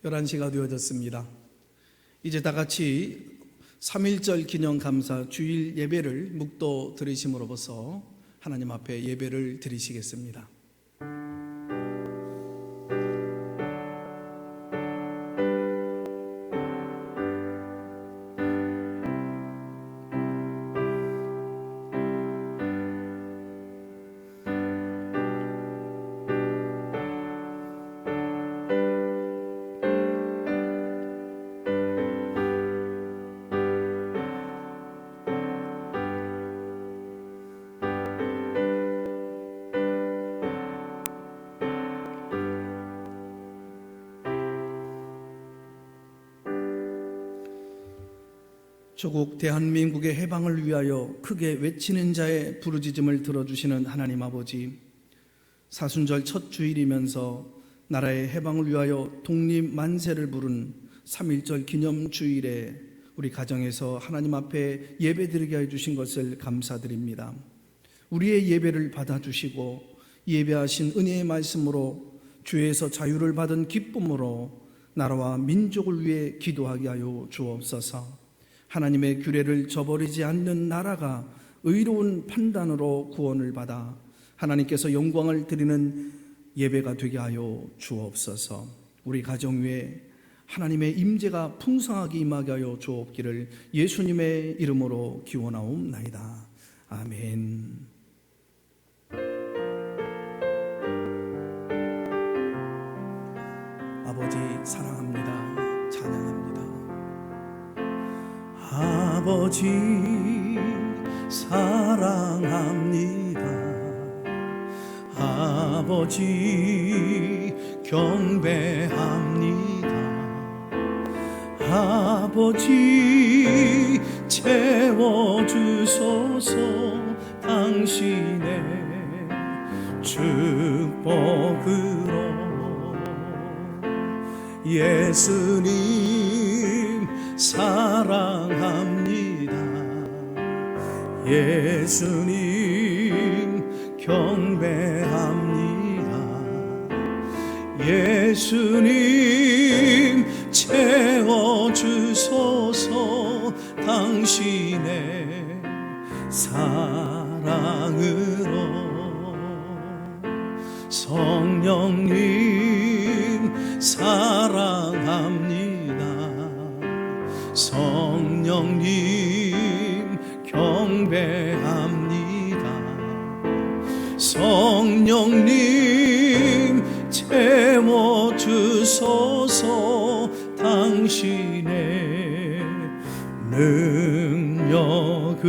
11시가 되어졌습니다. 이제 다 같이 3.1절 기념 감사 주일 예배를 묵도 드리심으로써 하나님 앞에 예배를 드리시겠습니다. 조국 대한민국의 해방을 위하여 크게 외치는 자의 부르짖음을 들어주시는 하나님 아버지, 사순절 첫 주일이면서 나라의 해방을 위하여 독립 만세를 부른 3.1절 기념 주일에 우리 가정에서 하나님 앞에 예배드리게 해주신 것을 감사드립니다. 우리의 예배를 받아주시고 예배하신 은혜의 말씀으로 죄에서 자유를 받은 기쁨으로 나라와 민족을 위해 기도하게 하여 주옵소서. 하나님의 규례를 저버리지 않는 나라가 의로운 판단으로 구원을 받아 하나님께서 영광을 드리는 예배가 되게 하여 주옵소서. 우리 가정 위에 하나님의 임재가 풍성하게 임하게 하여 주옵기를 예수님의 이름으로 기원하옵나이다. 아멘. 아버지 사랑합니다. 찬양합니다. 아버지 사랑합니다. 아버지 경배합니다. 아버지 채워주소서. 당신의 축복으로 예수님 사랑합니다. 예수님 경배합니다. 예수님 채워주소서. 당신의 사랑으로 성령님 사랑합니다. 성령님 경배합니다. 성령님 채워주소서. 당신의 능력으로.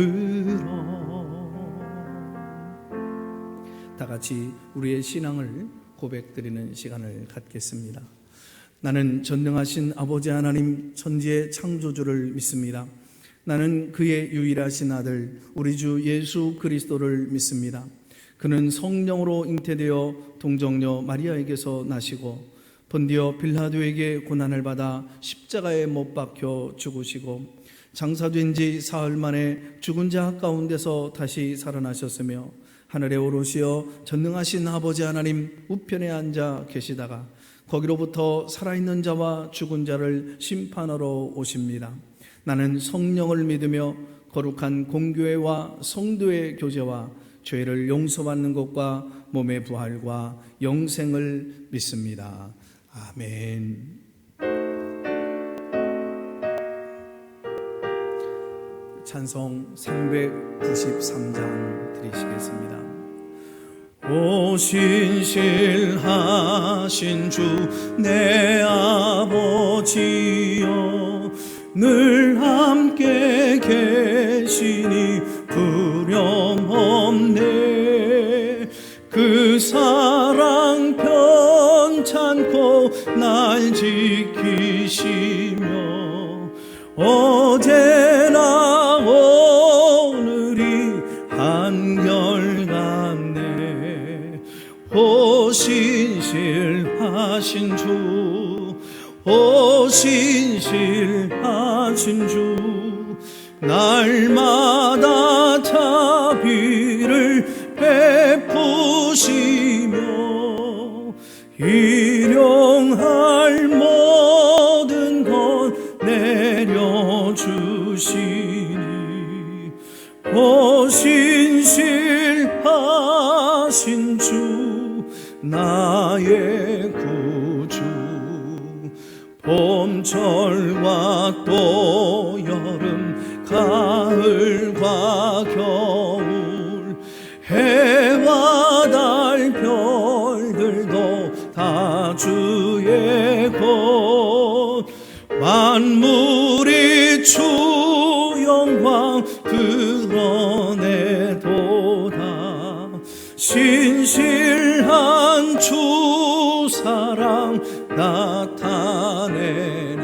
다 같이 우리의 신앙을 고백드리는 시간을 갖겠습니다. 나는 전능하신 아버지 하나님 천지의 창조주를 믿습니다. 나는 그의 유일하신 아들 우리 주 예수 그리스도를 믿습니다. 그는 성령으로 잉태되어 동정녀 마리아에게서 나시고 본디오 빌라도에게 고난을 받아 십자가에 못 박혀 죽으시고 장사된 지 사흘 만에 죽은 자 가운데서 다시 살아나셨으며 하늘에 오르시어 전능하신 아버지 하나님 우편에 앉아 계시다가 거기로부터 살아있는 자와 죽은 자를 심판하러 오십니다. 나는 성령을 믿으며 거룩한 공교회와 성도의 교제와 죄를 용서받는 것과 몸의 부활과 영생을 믿습니다. 아멘. 찬송 393장 드리시겠습니다. 오신실하신 주 내 아버지여, 늘 함께 계시니 두려움없네. 그 사랑 편찮고 날 지키시며 어제나 오늘이 한결같네. 오신실하신 주, 오신실하신 주, 날마다 자비를 베푸시며 일용할 신실하신 주 나의 구주 봄철과 또 여름 가을과 겨울 해와 달 별들도 다 주의 것 만물이 주 영광 드러내도다 신실한 주 사랑 나타내네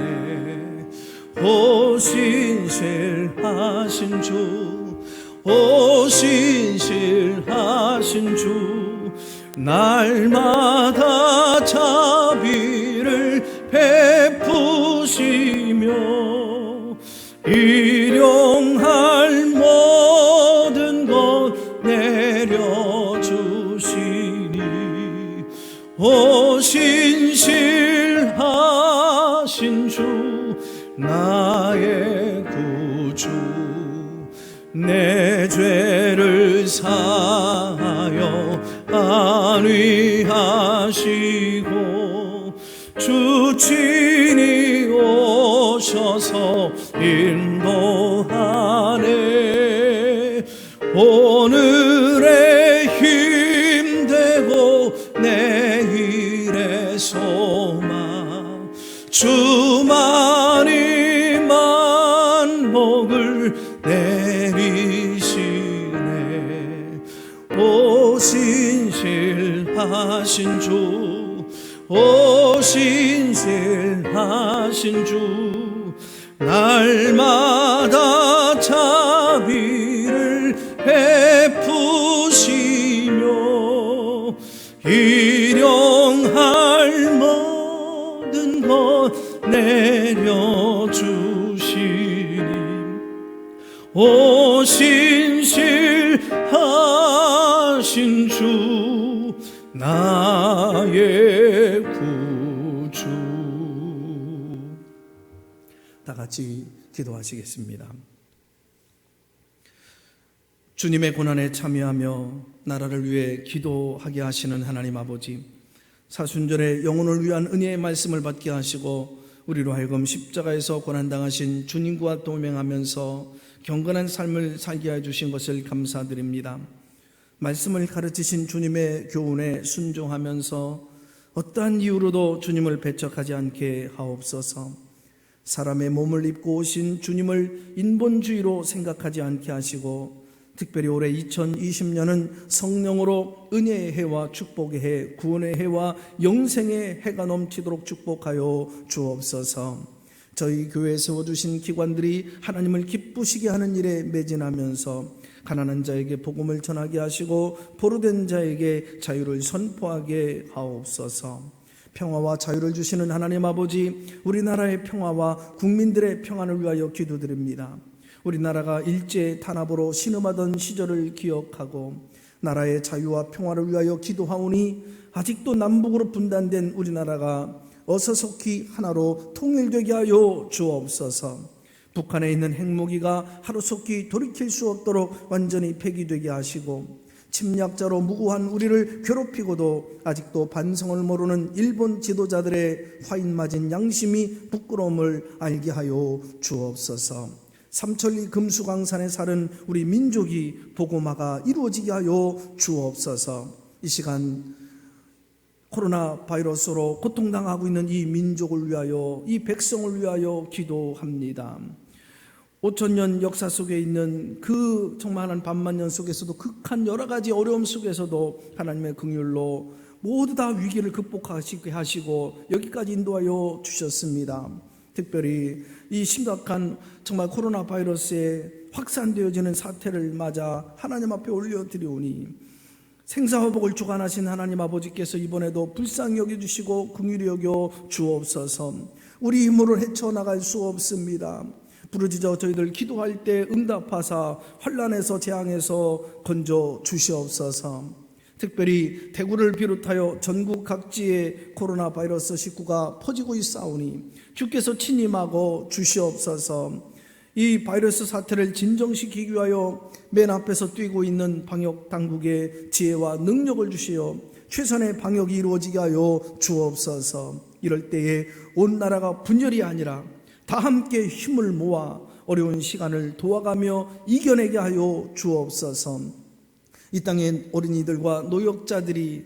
오 신실하신 주 오 신실하신 주 날마다 자비를 베푸시며 일용할 모든 것 내려주시니 오 신실하신 주 나의 구주 내 죄를 사하여 안위하시고 주 친히 오셔서 인도하네 오늘의 힘 되고 내일의 소망 주만이 만복을 내리시네 오 신실하신 주 오 신실하신 주 날마다 자비를 베푸시며 일용할 모든 것 내려주시니 오 신실하신 주 나의 구주 다 같이 기도하시겠습니다. 주님의 고난에 참여하며 나라를 위해 기도하게 하시는 하나님 아버지 사순절에 영혼을 위한 은혜의 말씀을 받게 하시고 우리로 하여금 십자가에서 고난당하신 주님과 동행하면서 경건한 삶을 살게 해주신 것을 감사드립니다. 말씀을 가르치신 주님의 교훈에 순종하면서 어떠한 이유로도 주님을 배척하지 않게 하옵소서. 사람의 몸을 입고 오신 주님을 인본주의로 생각하지 않게 하시고 특별히 올해 2020년은 성령으로 은혜의 해와 축복의 해, 구원의 해와 영생의 해가 넘치도록 축복하여 주옵소서. 저희 교회에 세워주신 기관들이 하나님을 기쁘시게 하는 일에 매진하면서 가난한 자에게 복음을 전하게 하시고 포로된 자에게 자유를 선포하게 하옵소서. 평화와 자유를 주시는 하나님 아버지, 우리나라의 평화와 국민들의 평안을 위하여 기도드립니다. 우리나라가 일제 탄압으로 신음하던 시절을 기억하고 나라의 자유와 평화를 위하여 기도하오니 아직도 남북으로 분단된 우리나라가 어서속히 하나로 통일되게 하여 주옵소서. 북한에 있는 핵무기가 하루속히 돌이킬 수 없도록 완전히 폐기되게 하시고 침략자로 무고한 우리를 괴롭히고도 아직도 반성을 모르는 일본 지도자들의 화인 맞은 양심이 부끄러움을 알게 하여 주옵소서. 삼천리 금수강산에 사는 우리 민족이 복음화가 이루어지게 하여 주옵소서. 이 시간 코로나 바이러스로 고통당하고 있는 이 민족을 위하여, 이 백성을 위하여 기도합니다. 5,000년 역사 속에 있는 그 정말 한 반만년 속에서도 극한 여러 가지 어려움 속에서도 하나님의 긍휼로 모두 다 위기를 극복하시게 하시고 여기까지 인도하여 주셨습니다. 특별히 이 심각한 정말 코로나 바이러스에 확산되어지는 사태를 맞아 하나님 앞에 올려드리오니 생사화복을 주관하신 하나님 아버지께서 이번에도 불쌍히 여겨주시고 긍휼히 여겨 주옵소서. 우리 힘으로 헤쳐나갈 수 없습니다. 부르짖어 저희들 기도할 때 응답하사 환난에서 재앙에서 건져 주시옵소서. 특별히 대구를 비롯하여 전국 각지에 코로나 바이러스 19가 퍼지고 있사오니 주께서 친임하고 주시옵소서. 이 바이러스 사태를 진정시키기 위하여 맨 앞에서 뛰고 있는 방역 당국의 지혜와 능력을 주시어 최선의 방역이 이루어지게 하여 주옵소서. 이럴 때에 온 나라가 분열이 아니라 다 함께 힘을 모아 어려운 시간을 도와가며 이겨내게 하여 주옵소서. 이 땅의 어린이들과 노약자들이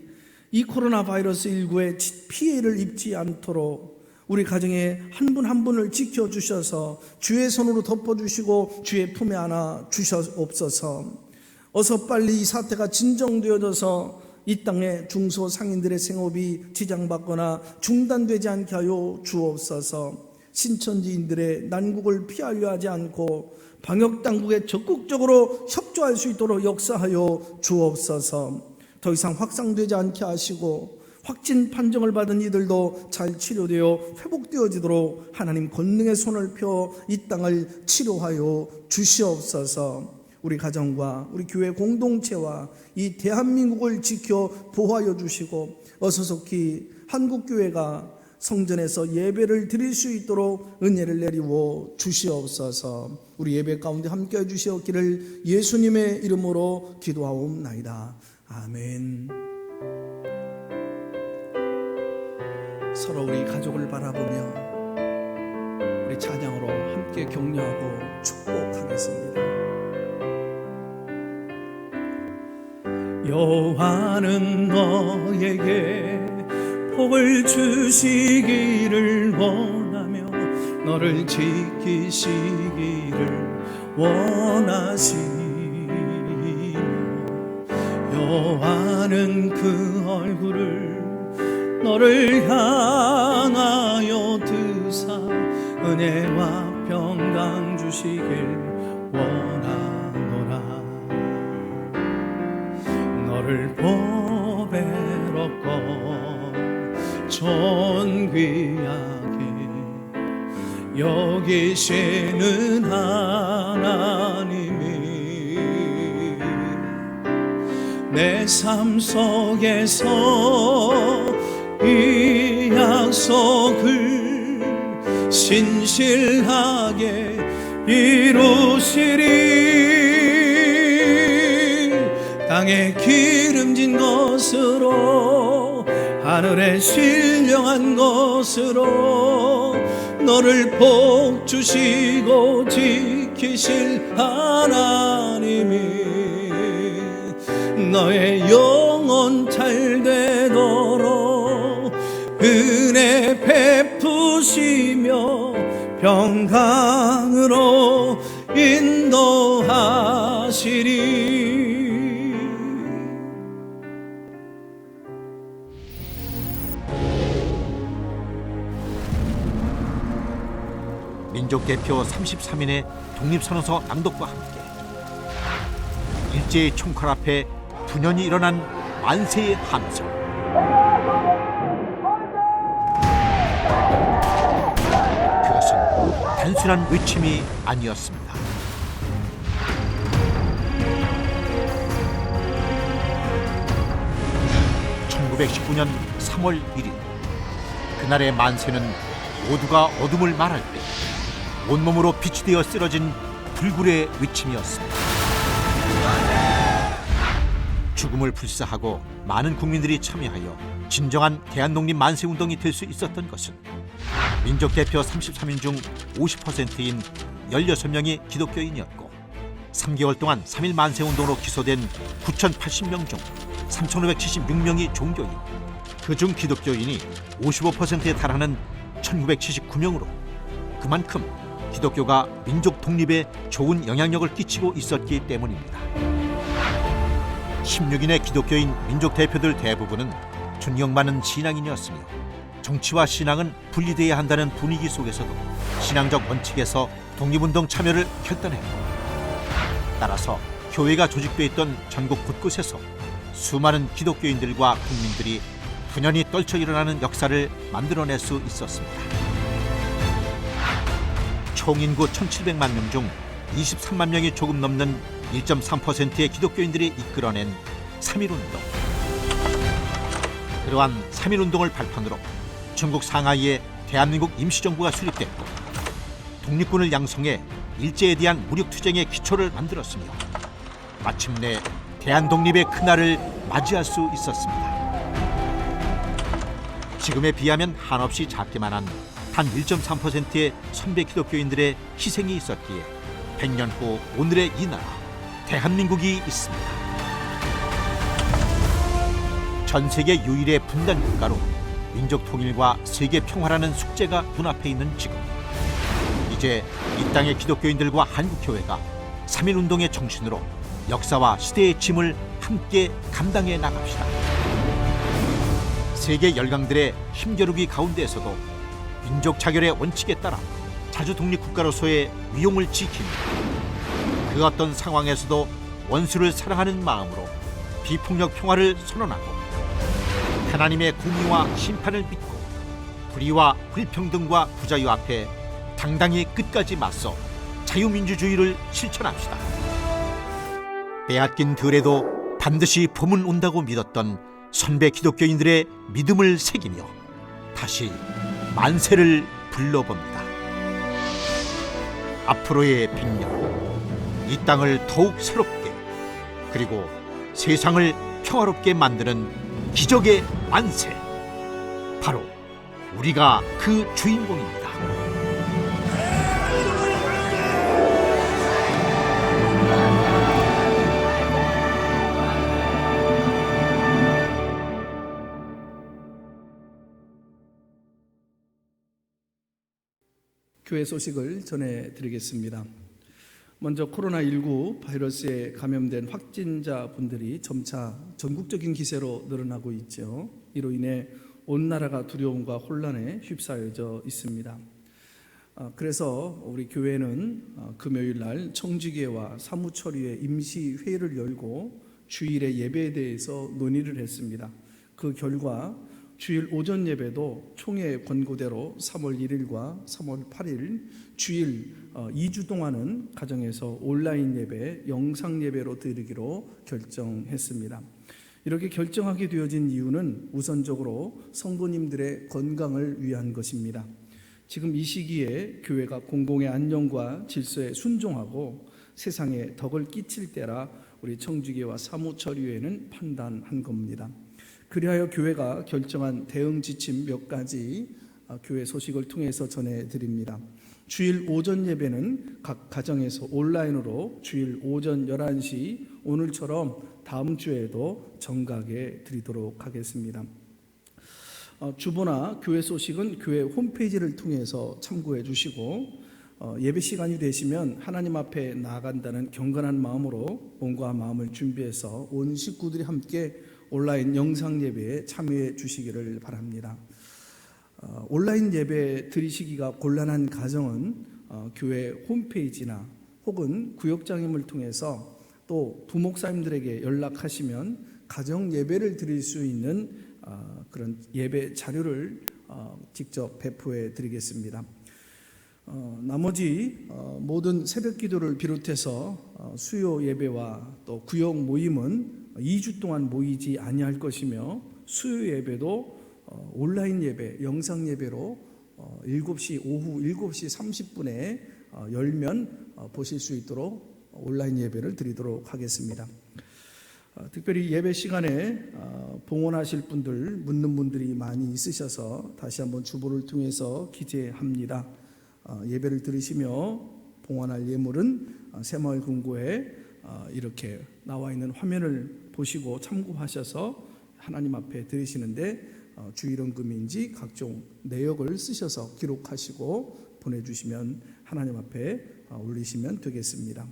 이 코로나 바이러스 19의 피해를 입지 않도록 우리 가정의 한 분 한 분을 지켜주셔서 주의 손으로 덮어주시고 주의 품에 안아 주시옵소서. 어서 빨리 이 사태가 진정되어져서 이 땅의 중소상인들의 생업이 지장받거나 중단되지 않게 하여 주옵소서. 신천지인들의 난국을 피하려 하지 않고 방역당국에 적극적으로 협조할 수 있도록 역사하여 주옵소서. 더 이상 확산되지 않게 하시고 확진 판정을 받은 이들도 잘 치료되어 회복되어지도록 하나님 권능의 손을 펴 이 땅을 치료하여 주시옵소서. 우리 가정과 우리 교회 공동체와 이 대한민국을 지켜 보호하여 주시고 어서 속히 한국교회가 성전에서 예배를 드릴 수 있도록 은혜를 내리워 주시옵소서. 우리 예배 가운데 함께해 주시옵기를 예수님의 이름으로 기도하옵나이다. 아멘. 서로 우리 가족을 바라보며 우리 찬양으로 함께 격려하고 축복하겠습니다. 여호와는 너에게 복을 주시기를 원하며 너를 지키시기를 원하시며 여호와는 그 얼굴을 너를 향하여 드사 은혜와 평강 주시길 원하노라. 너를 보배롭고 존귀하게 여기시는 하나님이 내 삶 속에서 이 약속을 신실하게 이루시리. 땅에 기름진 것으로 하늘에 신령한 것으로 너를 복 주시고 지키실 하나님이 너의 영혼 잘 되도록 은혜 베푸시며 평강으로 인도하시리. 민족대표 33인의 독립선언서 낭독과 함께 일제의 총칼 앞에 분연히 일어난 만세의 함성. 그것은 단순한 외침이 아니었습니다. (1919년 3월 1일) 그날의 만세는 모두가 어둠을 말할 때 온몸으로 빛이 되어 쓰러진 불굴의 외침이었습니다. 죽음을 불사하고 많은 국민들이 참여하여 진정한 대한독립 만세운동이 될 수 있었던 것은 민족대표 33인 중 50%인 16명이 기독교인이었고 3개월 동안 3.1 만세운동으로 기소된 9,080명 중 3,576명이 종교인, 그중 기독교인이 55%에 달하는 1,979명으로 그만큼 기독교가 민족 독립에 좋은 영향력을 끼치고 있었기 때문입니다. 16인의 기독교인 민족 대표들 대부분은 존경받는 신앙인이었으며 정치와 신앙은 분리되어야 한다는 분위기 속에서도 신앙적 원칙에서 독립운동 참여를 결단했고, 따라서 교회가 조직되어 있던 전국 곳곳에서 수많은 기독교인들과 국민들이 분연히 떨쳐 일어나는 역사를 만들어낼 수 있었습니다. 총 인구 1,700만 명 중 23만 명이 조금 넘는 1.3%의 기독교인들이 이끌어낸 3.1운동. 그러한 3.1운동을 발판으로 중국 상하이에 대한민국 임시정부가 수립됐고 독립군을 양성해 일제에 대한 무력투쟁의 기초를 만들었으며 마침내 대한독립의 그날을 맞이할 수 있었습니다. 지금에 비하면 한없이 작기만 한 단 1.3%의 선배 기독교인들의 희생이 있었기에 100년 후 오늘의 이 나라 대한민국이 있습니다. 전 세계 유일의 분단 국가로 민족 통일과 세계 평화라는 숙제가 눈앞에 있는 지금, 이제 이 땅의 기독교인들과 한국교회가 3.1운동의 정신으로 역사와 시대의 짐을 함께 감당해 나갑시다. 세계 열강들의 힘겨루기 가운데에서도 민족 자결의 원칙에 따라 자주 독립국가로서의 위용을 지키며 그 어떤 상황에서도 원수를 사랑하는 마음으로 비폭력 평화를 선언하고 하나님의 공의와 심판을 믿고 불의와 불평등과 부자유 앞에 당당히 끝까지 맞서 자유민주주의를 실천합시다. 빼앗긴 들에도 반드시 봄은 온다고 믿었던 선배 기독교인들의 믿음을 새기며 다시 만세를 불러봅니다. 앞으로의 100년, 이 땅을 더욱 새롭게 그리고 세상을 평화롭게 만드는 기적의 만세, 바로 우리가 그 주인공입니다. 교회 소식을 전해드리겠습니다. 먼저 코로나19 바이러스에 감염된 확진자 분들이 점차 전국적인 기세로 늘어나고 있죠. 이로 인해 온 나라가 두려움과 혼란에 휩싸여져 있습니다. 그래서 우리 교회는 금요일 날 청지기회와 사무처리회 임시회의를 열고 주일의 예배에 대해서 논의를 했습니다. 그 결과 주일 오전 예배도 총회 권고대로 3월 1일과 3월 8일 주일 2주 동안은 가정에서 온라인 예배, 영상 예배로 드리기로 결정했습니다. 이렇게 결정하게 되어진 이유는 우선적으로 성도님들의 건강을 위한 것입니다. 지금 이 시기에 교회가 공공의 안녕과 질서에 순종하고 세상에 덕을 끼칠 때라 우리 청지기회와 사무처리회는 판단한 겁니다. 그리하여 교회가 결정한 대응 지침 몇 가지 교회 소식을 통해서 전해드립니다. 주일 오전 예배는 각 가정에서 온라인으로 주일 오전 11시 오늘처럼 다음 주에도 정각에 드리도록 하겠습니다. 주보나 교회 소식은 교회 홈페이지를 통해서 참고해 주시고 예배 시간이 되시면 하나님 앞에 나아간다는 경건한 마음으로 몸과 마음을 준비해서 온 식구들이 함께 온라인 영상 예배에 참여해 주시기를 바랍니다. 온라인 예배 드리시기가 곤란한 가정은 교회 홈페이지나 혹은 구역장님을 통해서 또 부목사님들에게 연락하시면 가정 예배를 드릴 수 있는 그런 예배 자료를 직접 배포해 드리겠습니다. 나머지 모든 새벽 기도를 비롯해서 수요 예배와 또 구역 모임은 2주 동안 모이지 아니할 것이며 수요 예배도 온라인 예배, 영상 예배로 7시 오후 7시 30분에 열면 보실 수 있도록 온라인 예배를 드리도록 하겠습니다. 특별히 예배 시간에 봉헌하실 분들, 묻는 분들이 많이 있으셔서 다시 한번 주보를 통해서 기재합니다. 예배를 들으시며 봉헌할 예물은 새마을금고에 이렇게 나와 있는 화면을 보시고 참고하셔서 하나님 앞에 드리시는데 주일헌금인지 각종 내역을 쓰셔서 기록하시고 보내주시면 하나님 앞에 올리시면 되겠습니다.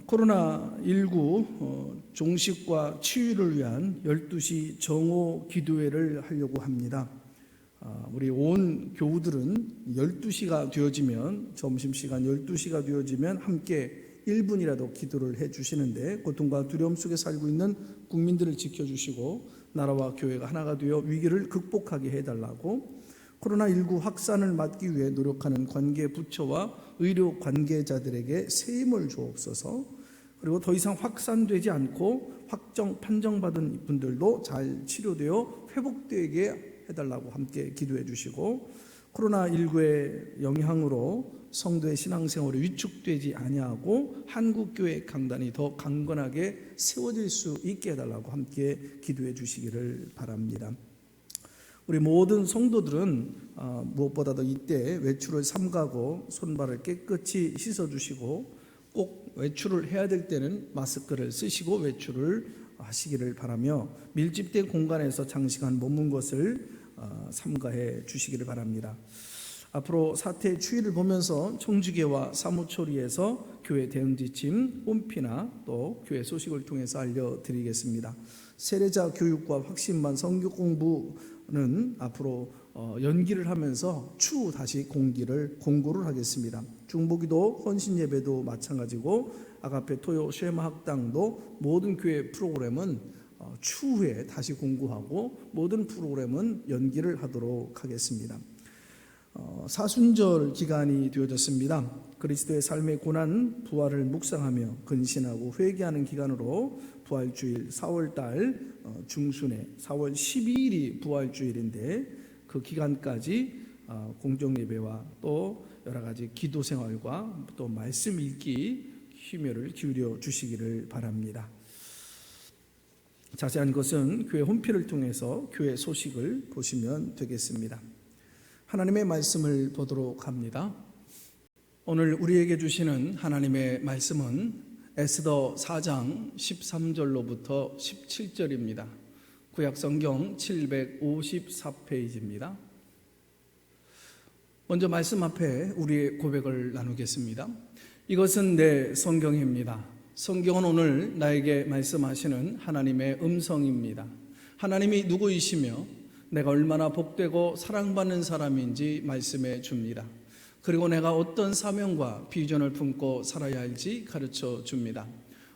코로나19 종식과 치유를 위한 12시 정오 기도회를 하려고 합니다. 우리 온 교우들은 12시가 되어지면, 점심시간 12시가 되어지면 함께 1분이라도 기도를 해주시는데 고통과 두려움 속에 살고 있는 국민들을 지켜주시고 나라와 교회가 하나가 되어 위기를 극복하게 해달라고, 코로나19 확산을 막기 위해 노력하는 관계 부처와 의료 관계자들에게 새 힘을 주옵소서. 그리고 더 이상 확산되지 않고 판정받은 분들도 잘 치료되어 회복되게 해달라고 함께 기도해 주시고, 코로나19의 영향으로 성도의 신앙생활이 위축되지 아니하고 한국교회 강단이 더 강건하게 세워질 수 있게 해달라고 함께 기도해 주시기를 바랍니다. 우리 모든 성도들은 무엇보다도 이때 외출을 삼가고 손발을 깨끗이 씻어주시고 꼭 외출을 해야 될 때는 마스크를 쓰시고 외출을 하시기를 바라며 밀집된 공간에서 장시간 머문 것을 삼가해 주시기를 바랍니다. 앞으로 사태의 추이를 보면서 청주교와 사무처리에서 교회 대응지침, 홈피나 또 교회 소식을 통해서 알려드리겠습니다. 세례자 교육과 확신반 성교 공부는 앞으로 연기를 하면서 추후 다시 공고를 하겠습니다. 중보기도 헌신예배도 마찬가지고 아가페 토요 쉐마 학당도 모든 교회 프로그램은 추후에 다시 공고하고 모든 프로그램은 연기를 하도록 하겠습니다. 사순절 기간이 되어졌습니다. 그리스도의 삶의 고난, 부활을 묵상하며 근신하고 회개하는 기간으로 부활주일 4월달 중순에 4월 12일이 부활주일인데 그 기간까지 공정예배와 또 여러 가지 기도 생활과 또 말씀 읽기 힘을 기울여 주시기를 바랍니다. 자세한 것은 교회 홈피를 통해서 교회 소식을 보시면 되겠습니다. 하나님의 말씀을 보도록 합니다. 오늘 우리에게 주시는 하나님의 말씀은 에스더 4장 13절로부터 17절입니다. 구약성경 754페이지입니다. 먼저 말씀 앞에 우리의 고백을 나누겠습니다. 이것은 내 성경입니다. 성경은 오늘 나에게 말씀하시는 하나님의 음성입니다. 하나님이 누구이시며 내가 얼마나 복되고 사랑받는 사람인지 말씀해 줍니다. 그리고 내가 어떤 사명과 비전을 품고 살아야 할지 가르쳐 줍니다.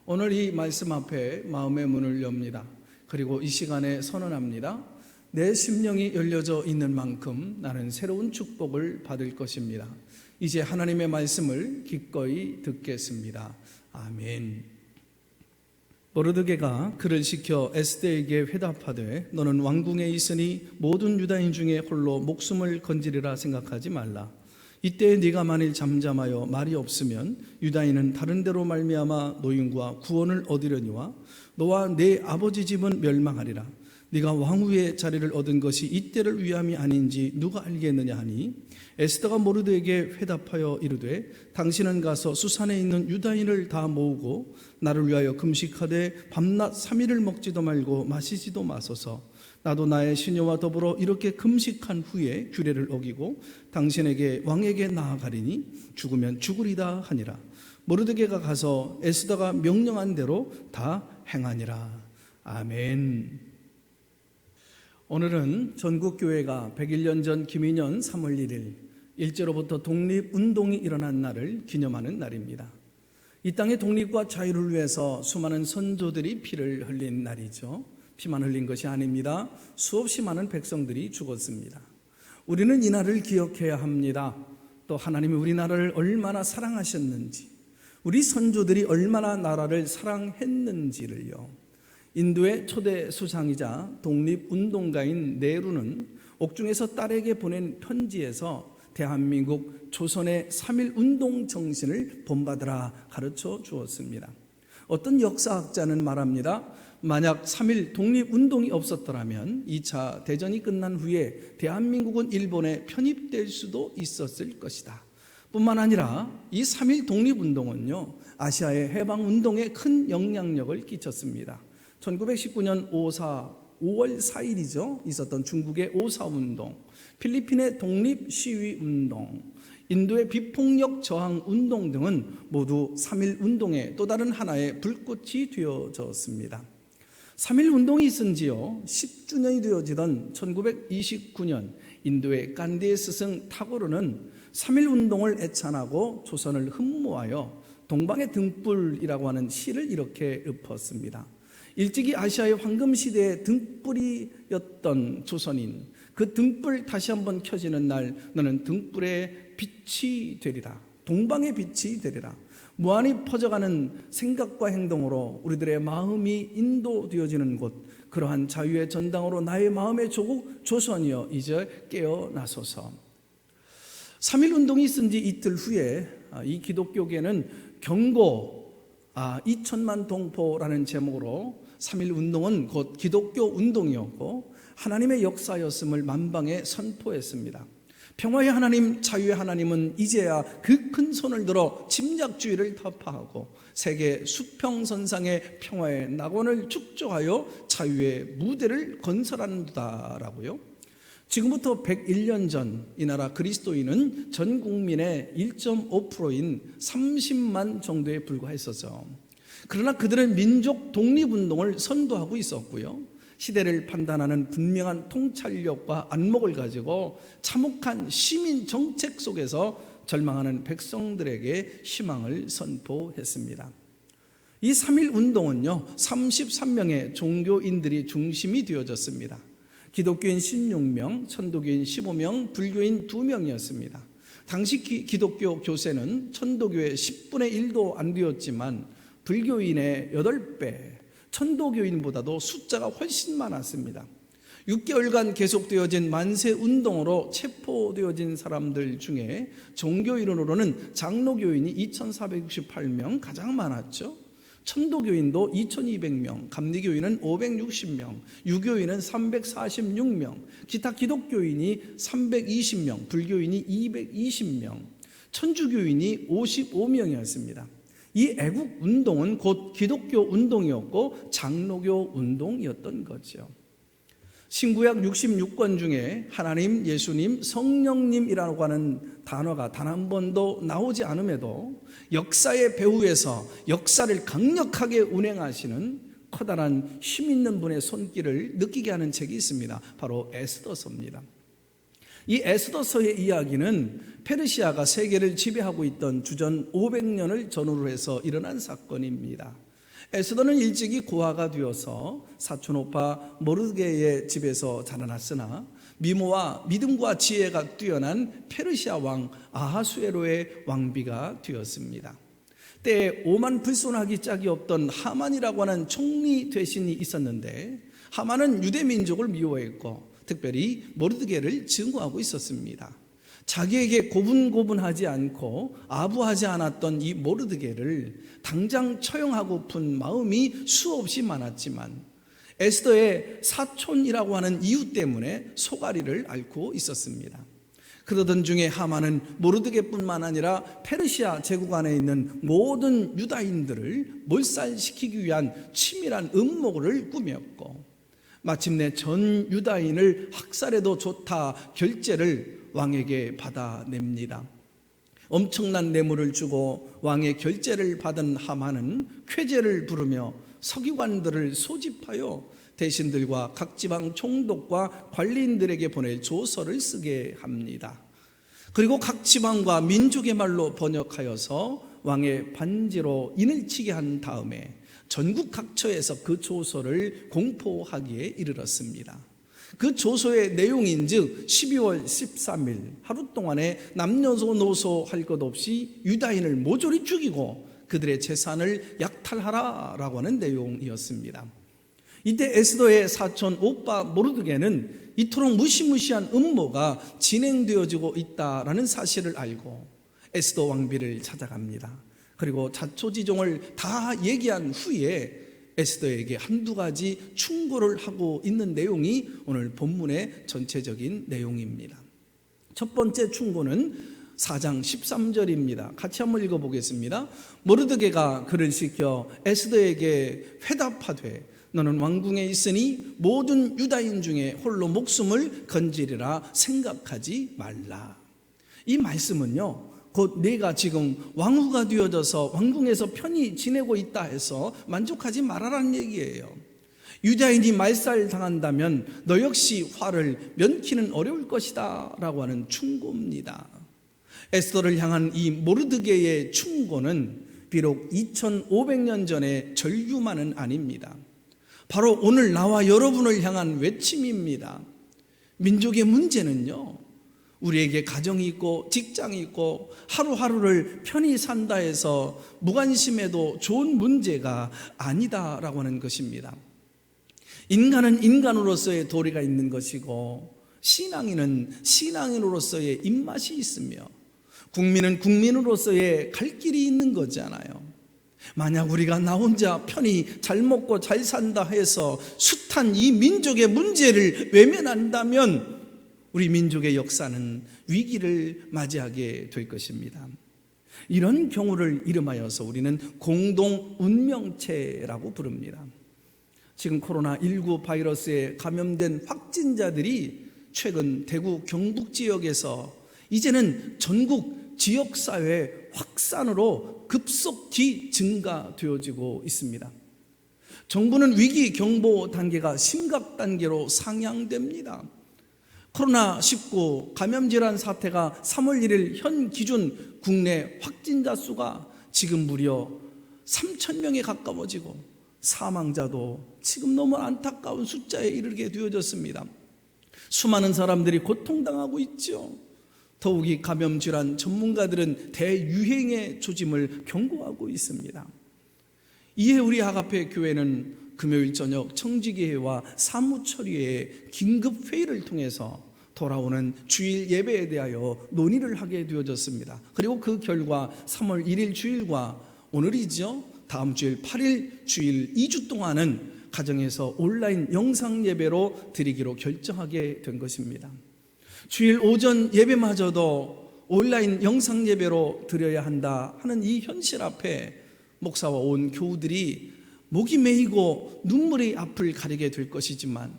오늘 이 말씀 앞에 마음의 문을 엽니다. 그리고 이 시간에 선언합니다. 내 심령이 열려져 있는 만큼 나는 새로운 축복을 받을 것입니다. 이제 하나님의 말씀을 기꺼이 듣겠습니다. 아멘. 모르드게가 그를 시켜 에스더에게 회답하되 너는 왕궁에 있으니 모든 유다인 중에 홀로 목숨을 건지리라 생각하지 말라. 이때 네가 만일 잠잠하여 말이 없으면 유다인은 다른 데로 말미암아 노임과 구원을 얻으려니와 너와 네 아버지 집은 멸망하리라. 네가 왕후의 자리를 얻은 것이 이때를 위함이 아닌지 누가 알겠느냐 하니 에스더가 모르드에게 회답하여 이르되 당신은 가서 수산에 있는 유다인을 다 모으고 나를 위하여 금식하되 밤낮 3일을 먹지도 말고 마시지도 마소서. 나도 나의 시녀와 더불어 이렇게 금식한 후에 규례를 어기고 당신에게 왕에게 나아가리니 죽으면 죽으리다 하니라. 모르드게가 가서 에스더가 명령한 대로 다 행하니라. 아멘. 오늘은 전국교회가 101년 전 김인년 3월 1일 일제로부터 독립운동이 일어난 날을 기념하는 날입니다. 이 땅의 독립과 자유를 위해서 수많은 선조들이 피를 흘린 날이죠. 피만 흘린 것이 아닙니다. 수없이 많은 백성들이 죽었습니다. 우리는 이 날을 기억해야 합니다. 또 하나님이 우리나라를 얼마나 사랑하셨는지, 우리 선조들이 얼마나 나라를 사랑했는지를요. 인도의 초대 수상이자 독립운동가인 네루는 옥중에서 딸에게 보낸 편지에서 대한민국 조선의 3.1운동 정신을 본받으라 가르쳐 주었습니다. 어떤 역사학자는 말합니다. 만약 3.1 독립운동이 없었더라면 2차 대전이 끝난 후에 대한민국은 일본에 편입될 수도 있었을 것이다. 뿐만 아니라 이 3.1 독립운동은요, 아시아의 해방운동에 큰 영향력을 끼쳤습니다. 1919년 5월 4일이죠. 있었던 중국의 5.4운동, 필리핀의 독립시위운동, 인도의 비폭력 저항운동 등은 모두 3.1운동의 또 다른 하나의 불꽃이 되어졌습니다. 3.1운동이 있은 지요 10주년이 되어지던 1929년 인도의 간디의 스승 타고르는 3.1운동을 애찬하고 조선을 흠모하여 동방의 등불이라고 하는 시를 이렇게 읊었습니다. 일찍이 아시아의 황금시대의 등불이었던 조선인, 그 등불 다시 한번 켜지는 날 너는 등불의 빛이 되리라. 동방의 빛이 되리라. 무한히 퍼져가는 생각과 행동으로 우리들의 마음이 인도되어지는 곳, 그러한 자유의 전당으로 나의 마음의 조국 조선이여 이제 깨어나소서. 3.1 운동이 있은 지 이틀 후에 이 기독교계는 경고 2천만 동포라는 제목으로 3.1 운동은 곧 기독교 운동이었고 하나님의 역사였음을 만방에 선포했습니다. 평화의 하나님, 자유의 하나님은 이제야 그 큰 손을 들어 침략주의를 타파하고 세계 수평선상의 평화의 낙원을 축조하여 자유의 무대를 건설하는다라고요. 지금부터 101년 전 이 나라 그리스도인은 전 국민의 1.5%인 30만 정도에 불과했었죠. 그러나 그들은 민족 독립운동을 선도하고 있었고요. 시대를 판단하는 분명한 통찰력과 안목을 가지고 참혹한 시민 정책 속에서 절망하는 백성들에게 희망을 선포했습니다. 이 3.1 운동은요, 33명의 종교인들이 중심이 되어졌습니다. 기독교인 16명, 천도교인 15명, 불교인 2명이었습니다. 당시 기독교 교세는 천도교의 10분의 1도 안 되었지만 불교인의 8배, 천도교인보다도 숫자가 훨씬 많았습니다. 6개월간 계속되어진 만세운동으로 체포되어진 사람들 중에 종교인으로는 장로교인이 2468명 가장 많았죠. 천도교인도 2200명, 감리교인은 560명, 유교인은 346명, 기타 기독교인이 320명, 불교인이 220명, 천주교인이 55명이었습니다. 이 애국운동은 곧 기독교 운동이었고 장로교 운동이었던 거죠. 신구약 66권 중에 하나님, 예수님, 성령님이라고 하는 단어가 단 한 번도 나오지 않음에도 역사의 배후에서 역사를 강력하게 운행하시는 커다란 힘 있는 분의 손길을 느끼게 하는 책이 있습니다. 바로 에스더서입니다. 이 에스더서의 이야기는 페르시아가 세계를 지배하고 있던 주전 500년을 전후로 해서 일어난 사건입니다. 에스더는 일찍이 고아가 되어서 사촌오빠 모르드게의 집에서 자라났으나 미모와 믿음과 지혜가 뛰어난 페르시아 왕 아하수에로의 왕비가 되었습니다. 때에 오만 불손하기 짝이 없던 하만이라고 하는 총리 대신이 있었는데 하만은 유대 민족을 미워했고 특별히 모르드게를 증오하고 있었습니다. 자기에게 고분고분하지 않고 아부하지 않았던 이 모르드게를 당장 처형하고픈 마음이 수없이 많았지만 에스더의 사촌이라고 하는 이유 때문에 소가리를 앓고 있었습니다. 그러던 중에 하만은 모르드게뿐만 아니라 페르시아 제국 안에 있는 모든 유다인들을 몰살시키기 위한 치밀한 음모를 꾸몄고 마침내 전 유다인을 학살해도 좋다 결제를 왕에게 받아냅니다. 엄청난 뇌물을 주고 왕의 결제를 받은 하만은 쾌제를 부르며 서기관들을 소집하여 대신들과 각 지방 총독과 관리인들에게 보낼 조서를 쓰게 합니다. 그리고 각 지방과 민족의 말로 번역하여서 왕의 반지로 인을 치게 한 다음에 전국 각처에서 그 조서를 공포하기에 이르렀습니다. 그 조서의 내용인즉 12월 13일 하루 동안에 남녀노소 할 것 없이 유다인을 모조리 죽이고 그들의 재산을 약탈하라라고 하는 내용이었습니다. 이때 에스더의 사촌 오빠 모르드게는 이토록 무시무시한 음모가 진행되어지고 있다라는 사실을 알고 에스더 왕비를 찾아갑니다. 그리고 자초지종을 다 얘기한 후에 에스더에게 한두 가지 충고를 하고 있는 내용이 오늘 본문의 전체적인 내용입니다. 첫 번째 충고는 4장 13절입니다. 같이 한번 읽어보겠습니다. 모르드게가 그를 시켜 에스더에게 회답하되 너는 왕궁에 있으니 모든 유다인 중에 홀로 목숨을 건지리라 생각하지 말라. 이 말씀은요, 곧 내가 지금 왕후가 되어져서 왕궁에서 편히 지내고 있다 해서 만족하지 말아라는 얘기예요. 유다인이 말살당한다면 너 역시 화를 면키는 어려울 것이다 라고 하는 충고입니다. 에스더를 향한 이 모르드게의 충고는 비록 2500년 전의 전류만은 아닙니다. 바로 오늘 나와 여러분을 향한 외침입니다. 민족의 문제는요, 우리에게 가정이 있고 직장이 있고 하루하루를 편히 산다 해서 무관심해도 좋은 문제가 아니다라고 하는 것입니다. 인간은 인간으로서의 도리가 있는 것이고 신앙인은 신앙인으로서의 입맛이 있으며 국민은 국민으로서의 갈 길이 있는 거잖아요. 만약 우리가 나 혼자 편히 잘 먹고 잘 산다 해서 숱한 이 민족의 문제를 외면한다면 우리 민족의 역사는 위기를 맞이하게 될 것입니다. 이런 경우를 이름하여서 우리는 공동 운명체라고 부릅니다. 지금 코로나19 바이러스에 감염된 확진자들이 최근 대구 경북 지역에서 이제는 전국 지역사회 확산으로 급속히 증가되어지고 있습니다. 정부는 위기 경보 단계가 심각 단계로 상향됩니다. 코로나19 감염질환 사태가 3월 1일 현 기준 국내 확진자 수가 지금 무려 3,000명에 가까워지고 사망자도 지금 너무 안타까운 숫자에 이르게 되어졌습니다. 수많은 사람들이 고통당하고 있죠. 더욱이 감염질환 전문가들은 대유행의 조짐을 경고하고 있습니다. 이에 우리 하가페 교회는 금요일 저녁 청지기회와 사무처리회 긴급회의를 통해서 돌아오는 주일 예배에 대하여 논의를 하게 되어졌습니다. 그리고 그 결과 3월 1일 주일과 오늘이죠. 다음 주일 8일 주일 2주 동안은 가정에서 온라인 영상 예배로 드리기로 결정하게 된 것입니다. 주일 오전 예배마저도 온라인 영상 예배로 드려야 한다 하는 이 현실 앞에 목사와 온 교우들이 목이 메이고 눈물이 앞을 가리게 될 것이지만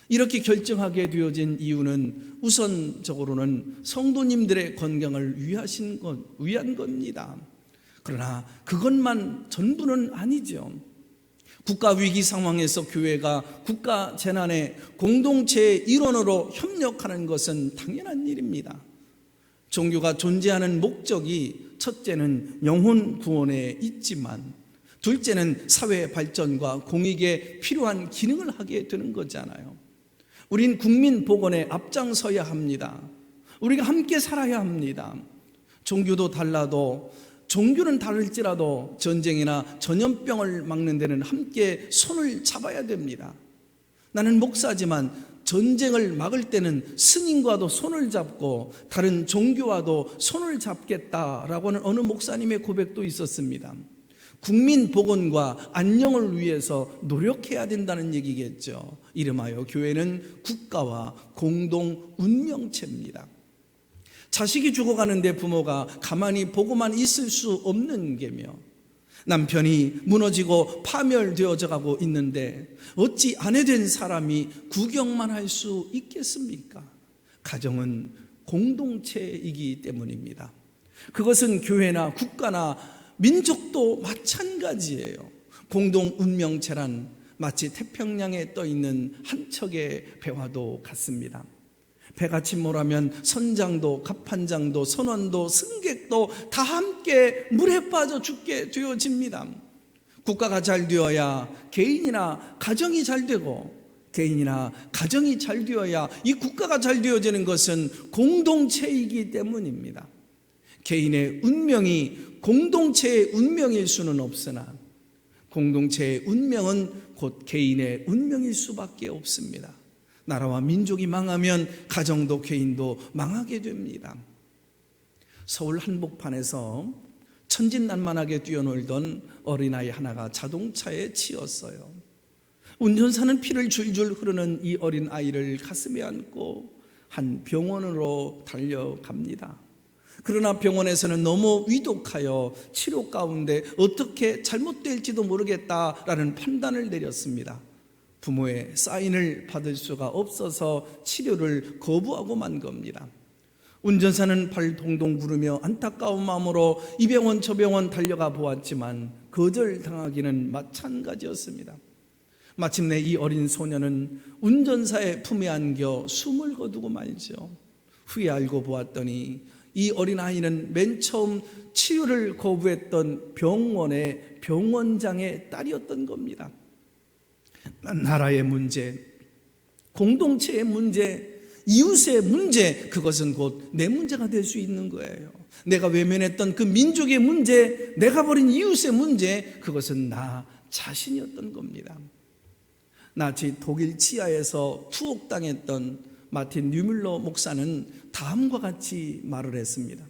이렇게 결정하게 되어진 이유는 우선적으로는 성도님들의 건강을 위한 겁니다. 그러나 그것만 전부는 아니죠. 국가위기 상황에서 교회가 국가재난의 공동체의 일원으로 협력하는 것은 당연한 일입니다. 종교가 존재하는 목적이 첫째는 영혼 구원에 있지만 둘째는 사회 발전과 공익에 필요한 기능을 하게 되는 거잖아요. 우린 국민 복원에 앞장서야 합니다. 우리가 함께 살아야 합니다. 종교도 달라도 종교는 다를지라도 전쟁이나 전염병을 막는 데는 함께 손을 잡아야 됩니다. 나는 목사지만 전쟁을 막을 때는 스님과도 손을 잡고 다른 종교와도 손을 잡겠다라고 하는 어느 목사님의 고백도 있었습니다. 국민 복원과 안녕을 위해서 노력해야 된다는 얘기겠죠. 이름하여 교회는 국가와 공동 운명체입니다. 자식이 죽어가는데 부모가 가만히 보고만 있을 수 없는 게며 남편이 무너지고 파멸되어져 가고 있는데 어찌 아내된 사람이 구경만 할 수 있겠습니까? 가정은 공동체이기 때문입니다. 그것은 교회나 국가나 민족도 마찬가지예요. 공동 운명체란 마치 태평양에 떠있는 한 척의 배와도 같습니다. 배가 침몰하면 선장도 갑판장도 선원도 승객도 다 함께 물에 빠져 죽게 되어집니다. 국가가 잘 되어야 개인이나 가정이 잘 되고 개인이나 가정이 잘 되어야 이 국가가 잘 되어지는 것은 공동체이기 때문입니다. 개인의 운명이 공동체의 운명일 수는 없으나 공동체의 운명은 곧 개인의 운명일 수밖에 없습니다. 나라와 민족이 망하면 가정도 개인도 망하게 됩니다. 서울 한복판에서 천진난만하게 뛰어놀던 어린아이 하나가 자동차에 치였어요. 운전사는 피를 줄줄 흐르는 이 어린아이를 가슴에 안고 한 병원으로 달려갑니다. 그러나 병원에서는 너무 위독하여 치료 가운데 어떻게 잘못될지도 모르겠다라는 판단을 내렸습니다. 부모의 사인을 받을 수가 없어서 치료를 거부하고 만 겁니다. 운전사는 발 동동 구르며 안타까운 마음으로 이 병원 저 병원 달려가 보았지만 거절당하기는 마찬가지였습니다. 마침내 이 어린 소녀는 운전사의 품에 안겨 숨을 거두고 말죠. 후에 알고 보았더니 이 어린아이는 맨 처음 치료를 거부했던 병원의 병원장의 딸이었던 겁니다. 나라의 문제, 공동체의 문제, 이웃의 문제, 그것은 곧 내 문제가 될 수 있는 거예요. 내가 외면했던 그 민족의 문제, 내가 버린 이웃의 문제, 그것은 나 자신이었던 겁니다. 나치 독일 치하에서 투옥당했던 마틴 뉴뮬러 목사는 다음과 같이 말을 했습니다.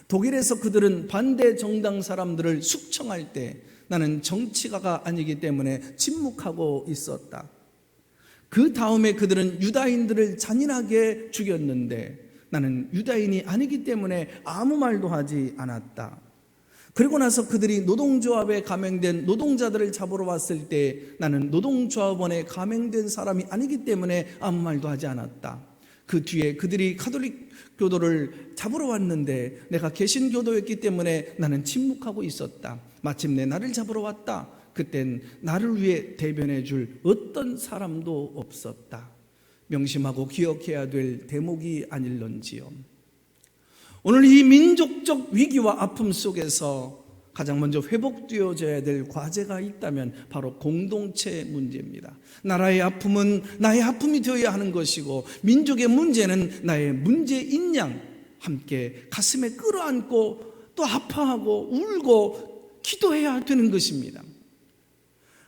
독일에서 그들은 반대 정당 사람들을 숙청할 때 나는 정치가가 아니기 때문에 침묵하고 있었다. 그 다음에 그들은 유다인들을 잔인하게 죽였는데 나는 유다인이 아니기 때문에 아무 말도 하지 않았다. 그리고 나서 그들이 노동조합에 가맹된 노동자들을 잡으러 왔을 때 나는 노동조합원에 가맹된 사람이 아니기 때문에 아무 말도 하지 않았다. 그 뒤에 그들이 가톨릭 교도를 잡으러 왔는데 내가 개신교도였기 때문에 나는 침묵하고 있었다. 마침내 나를 잡으러 왔다. 그땐 나를 위해 대변해 줄 어떤 사람도 없었다. 명심하고 기억해야 될 대목이 아닐런지요. 오늘 이 민족적 위기와 아픔 속에서 가장 먼저 회복되어져야 될 과제가 있다면 바로 공동체 문제입니다. 나라의 아픔은 나의 아픔이 되어야 하는 것이고 민족의 문제는 나의 문제인 양 함께 가슴에 끌어안고 또 아파하고 울고 기도해야 되는 것입니다.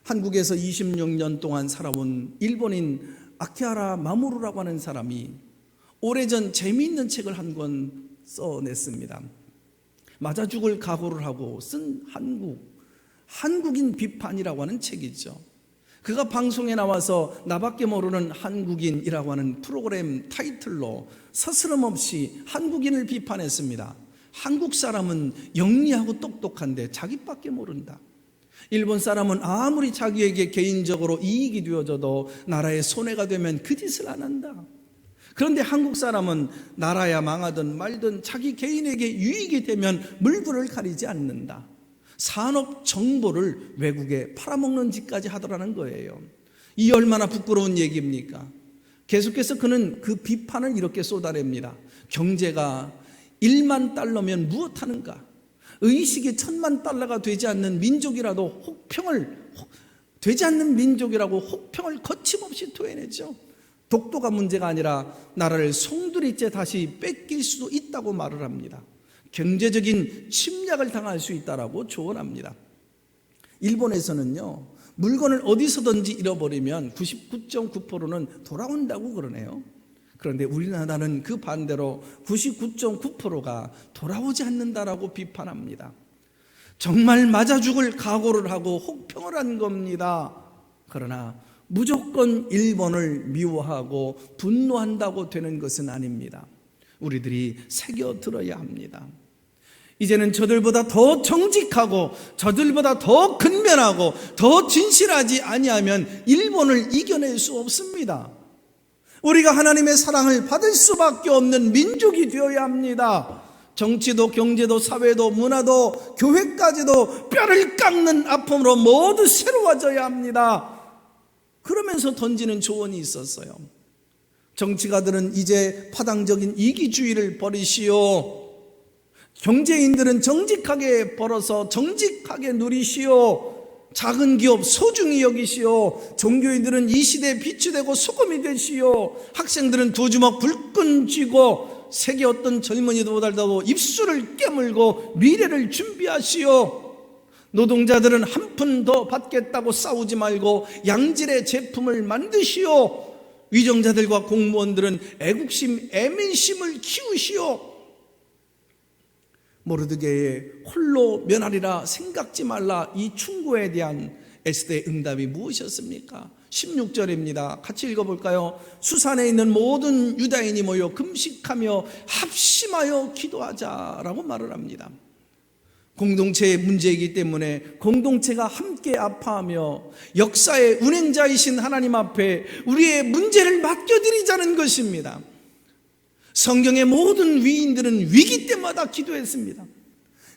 한국에서 26년 동안 살아온 일본인 아키하라 마모루라고 하는 사람이 오래전 재미있는 책을 한 권 써냈습니다. 맞아 죽을 각오를 하고 쓴 한국인 비판이라고 하는 책이죠. 그가 방송에 나와서 나밖에 모르는 한국인이라고 하는 프로그램 타이틀로 서스럼없이 한국인을 비판했습니다. 한국 사람은 영리하고 똑똑한데 자기밖에 모른다. 일본 사람은 아무리 자기에게 개인적으로 이익이 되어져도 나라에 손해가 되면 그 짓을 안 한다. 그런데 한국 사람은 나라야 망하든 말든 자기 개인에게 유익이 되면 물불을 가리지 않는다. 산업 정보를 외국에 팔아먹는 짓까지 하더라는 거예요. 이 얼마나 부끄러운 얘기입니까? 계속해서 그는 그 비판을 이렇게 쏟아냅니다. 경제가 1만 달러면 무엇하는가? 의식이 1000만 달러가 되지 않는 민족이라도 되지 않는 민족이라고 혹평을 거침없이 토해내죠. 독도가 문제가 아니라 나라를 송두리째 다시 뺏길 수도 있다고 말을 합니다. 경제적인 침략을 당할 수 있다라고 조언합니다. 일본에서는요, 물건을 어디서든지 잃어버리면 99.9%는 돌아온다고 그러네요. 그런데 우리나라는 그 반대로 99.9%가 돌아오지 않는다라고 비판합니다. 정말 맞아 죽을 각오를 하고 혹평을 한 겁니다. 그러나 무조건 일본을 미워하고 분노한다고 되는 것은 아닙니다. 우리들이 새겨들어야 합니다. 이제는 저들보다 더 정직하고 저들보다 더 근면하고 더 진실하지 아니하면 일본을 이겨낼 수 없습니다. 우리가 하나님의 사랑을 받을 수밖에 없는 민족이 되어야 합니다. 정치도 경제도 사회도 문화도 교회까지도 뼈를 깎는 아픔으로 모두 새로워져야 합니다. 그러면서 던지는 조언이 있었어요. 정치가들은 이제 파당적인 이기주의를 버리시오. 경제인들은 정직하게 벌어서 정직하게 누리시오. 작은 기업 소중히 여기시오. 종교인들은 이 시대에 빛이 되고 소금이 되시오. 학생들은 두 주먹 불끈 쥐고 세계 어떤 젊은이보다도 입술을 깨물고 미래를 준비하시오. 노동자들은 한 푼 더 받겠다고 싸우지 말고 양질의 제품을 만드시오. 위정자들과 공무원들은 애국심, 애민심을 키우시오. 모르드게의 홀로 면하리라 생각지 말라, 이 충고에 대한 에스더의 응답이 무엇이었습니까? 16절입니다. 같이 읽어볼까요? 수산에 있는 모든 유다인이 모여 금식하며 합심하여 기도하자라고 말을 합니다. 공동체의 문제이기 때문에 공동체가 함께 아파하며 역사의 운행자이신 하나님 앞에 우리의 문제를 맡겨드리자는 것입니다. 성경의 모든 위인들은 위기 때마다 기도했습니다.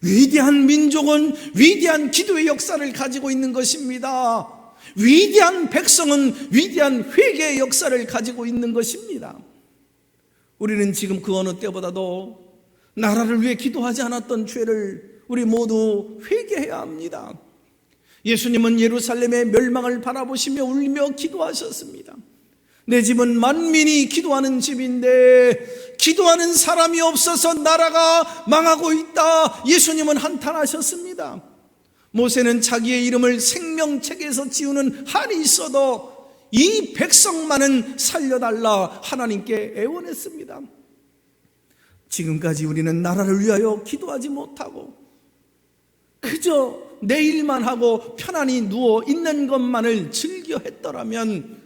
위대한 민족은 위대한 기도의 역사를 가지고 있는 것입니다. 위대한 백성은 위대한 회개의 역사를 가지고 있는 것입니다. 우리는 지금 그 어느 때보다도 나라를 위해 기도하지 않았던 죄를 우리 모두 회개해야 합니다. 예수님은 예루살렘의 멸망을 바라보시며 울며 기도하셨습니다. 내 집은 만민이 기도하는 집인데 기도하는 사람이 없어서 나라가 망하고 있다. 예수님은 한탄하셨습니다. 모세는 자기의 이름을 생명책에서 지우는 한이 있어도 이 백성만은 살려달라 하나님께 애원했습니다. 지금까지 우리는 나라를 위하여 기도하지 못하고 그저 내 일만 하고 편안히 누워 있는 것만을 즐겨 했더라면,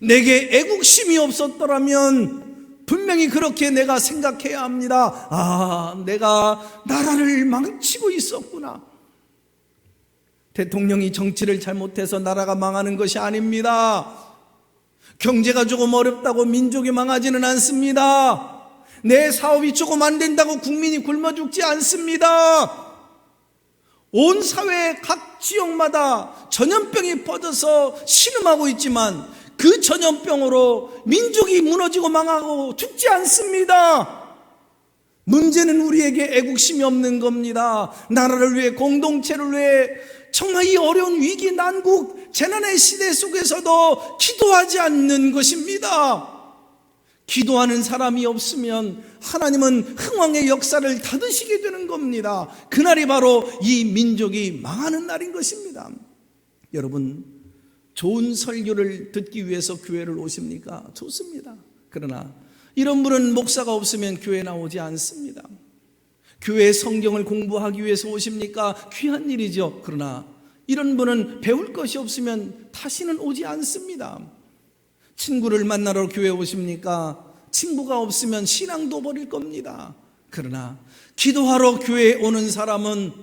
내게 애국심이 없었더라면 분명히 그렇게 내가 생각해야 합니다. 아, 내가 나라를 망치고 있었구나. 대통령이 정치를 잘못해서 나라가 망하는 것이 아닙니다. 경제가 조금 어렵다고 민족이 망하지는 않습니다. 내 사업이 조금 안 된다고 국민이 굶어 죽지 않습니다. 온 사회 각 지역마다 전염병이 퍼져서 신음하고 있지만 그 전염병으로 민족이 무너지고 망하고 죽지 않습니다. 문제는 우리에게 애국심이 없는 겁니다. 나라를 위해, 공동체를 위해 정말 이 어려운 위기, 난국, 재난의 시대 속에서도 기도하지 않는 것입니다. 기도하는 사람이 없으면 하나님은 흥왕의 역사를 닫으시게 되는 겁니다. 그날이 바로 이 민족이 망하는 날인 것입니다. 여러분, 좋은 설교를 듣기 위해서 교회를 오십니까? 좋습니다. 그러나 이런 분은 목사가 없으면 교회에 나오지 않습니다. 교회 성경을 공부하기 위해서 오십니까? 귀한 일이죠. 그러나 이런 분은 배울 것이 없으면 다시는 오지 않습니다. 친구를 만나러 교회에 오십니까? 친구가 없으면 신앙도 버릴 겁니다. 그러나 기도하러 교회에 오는 사람은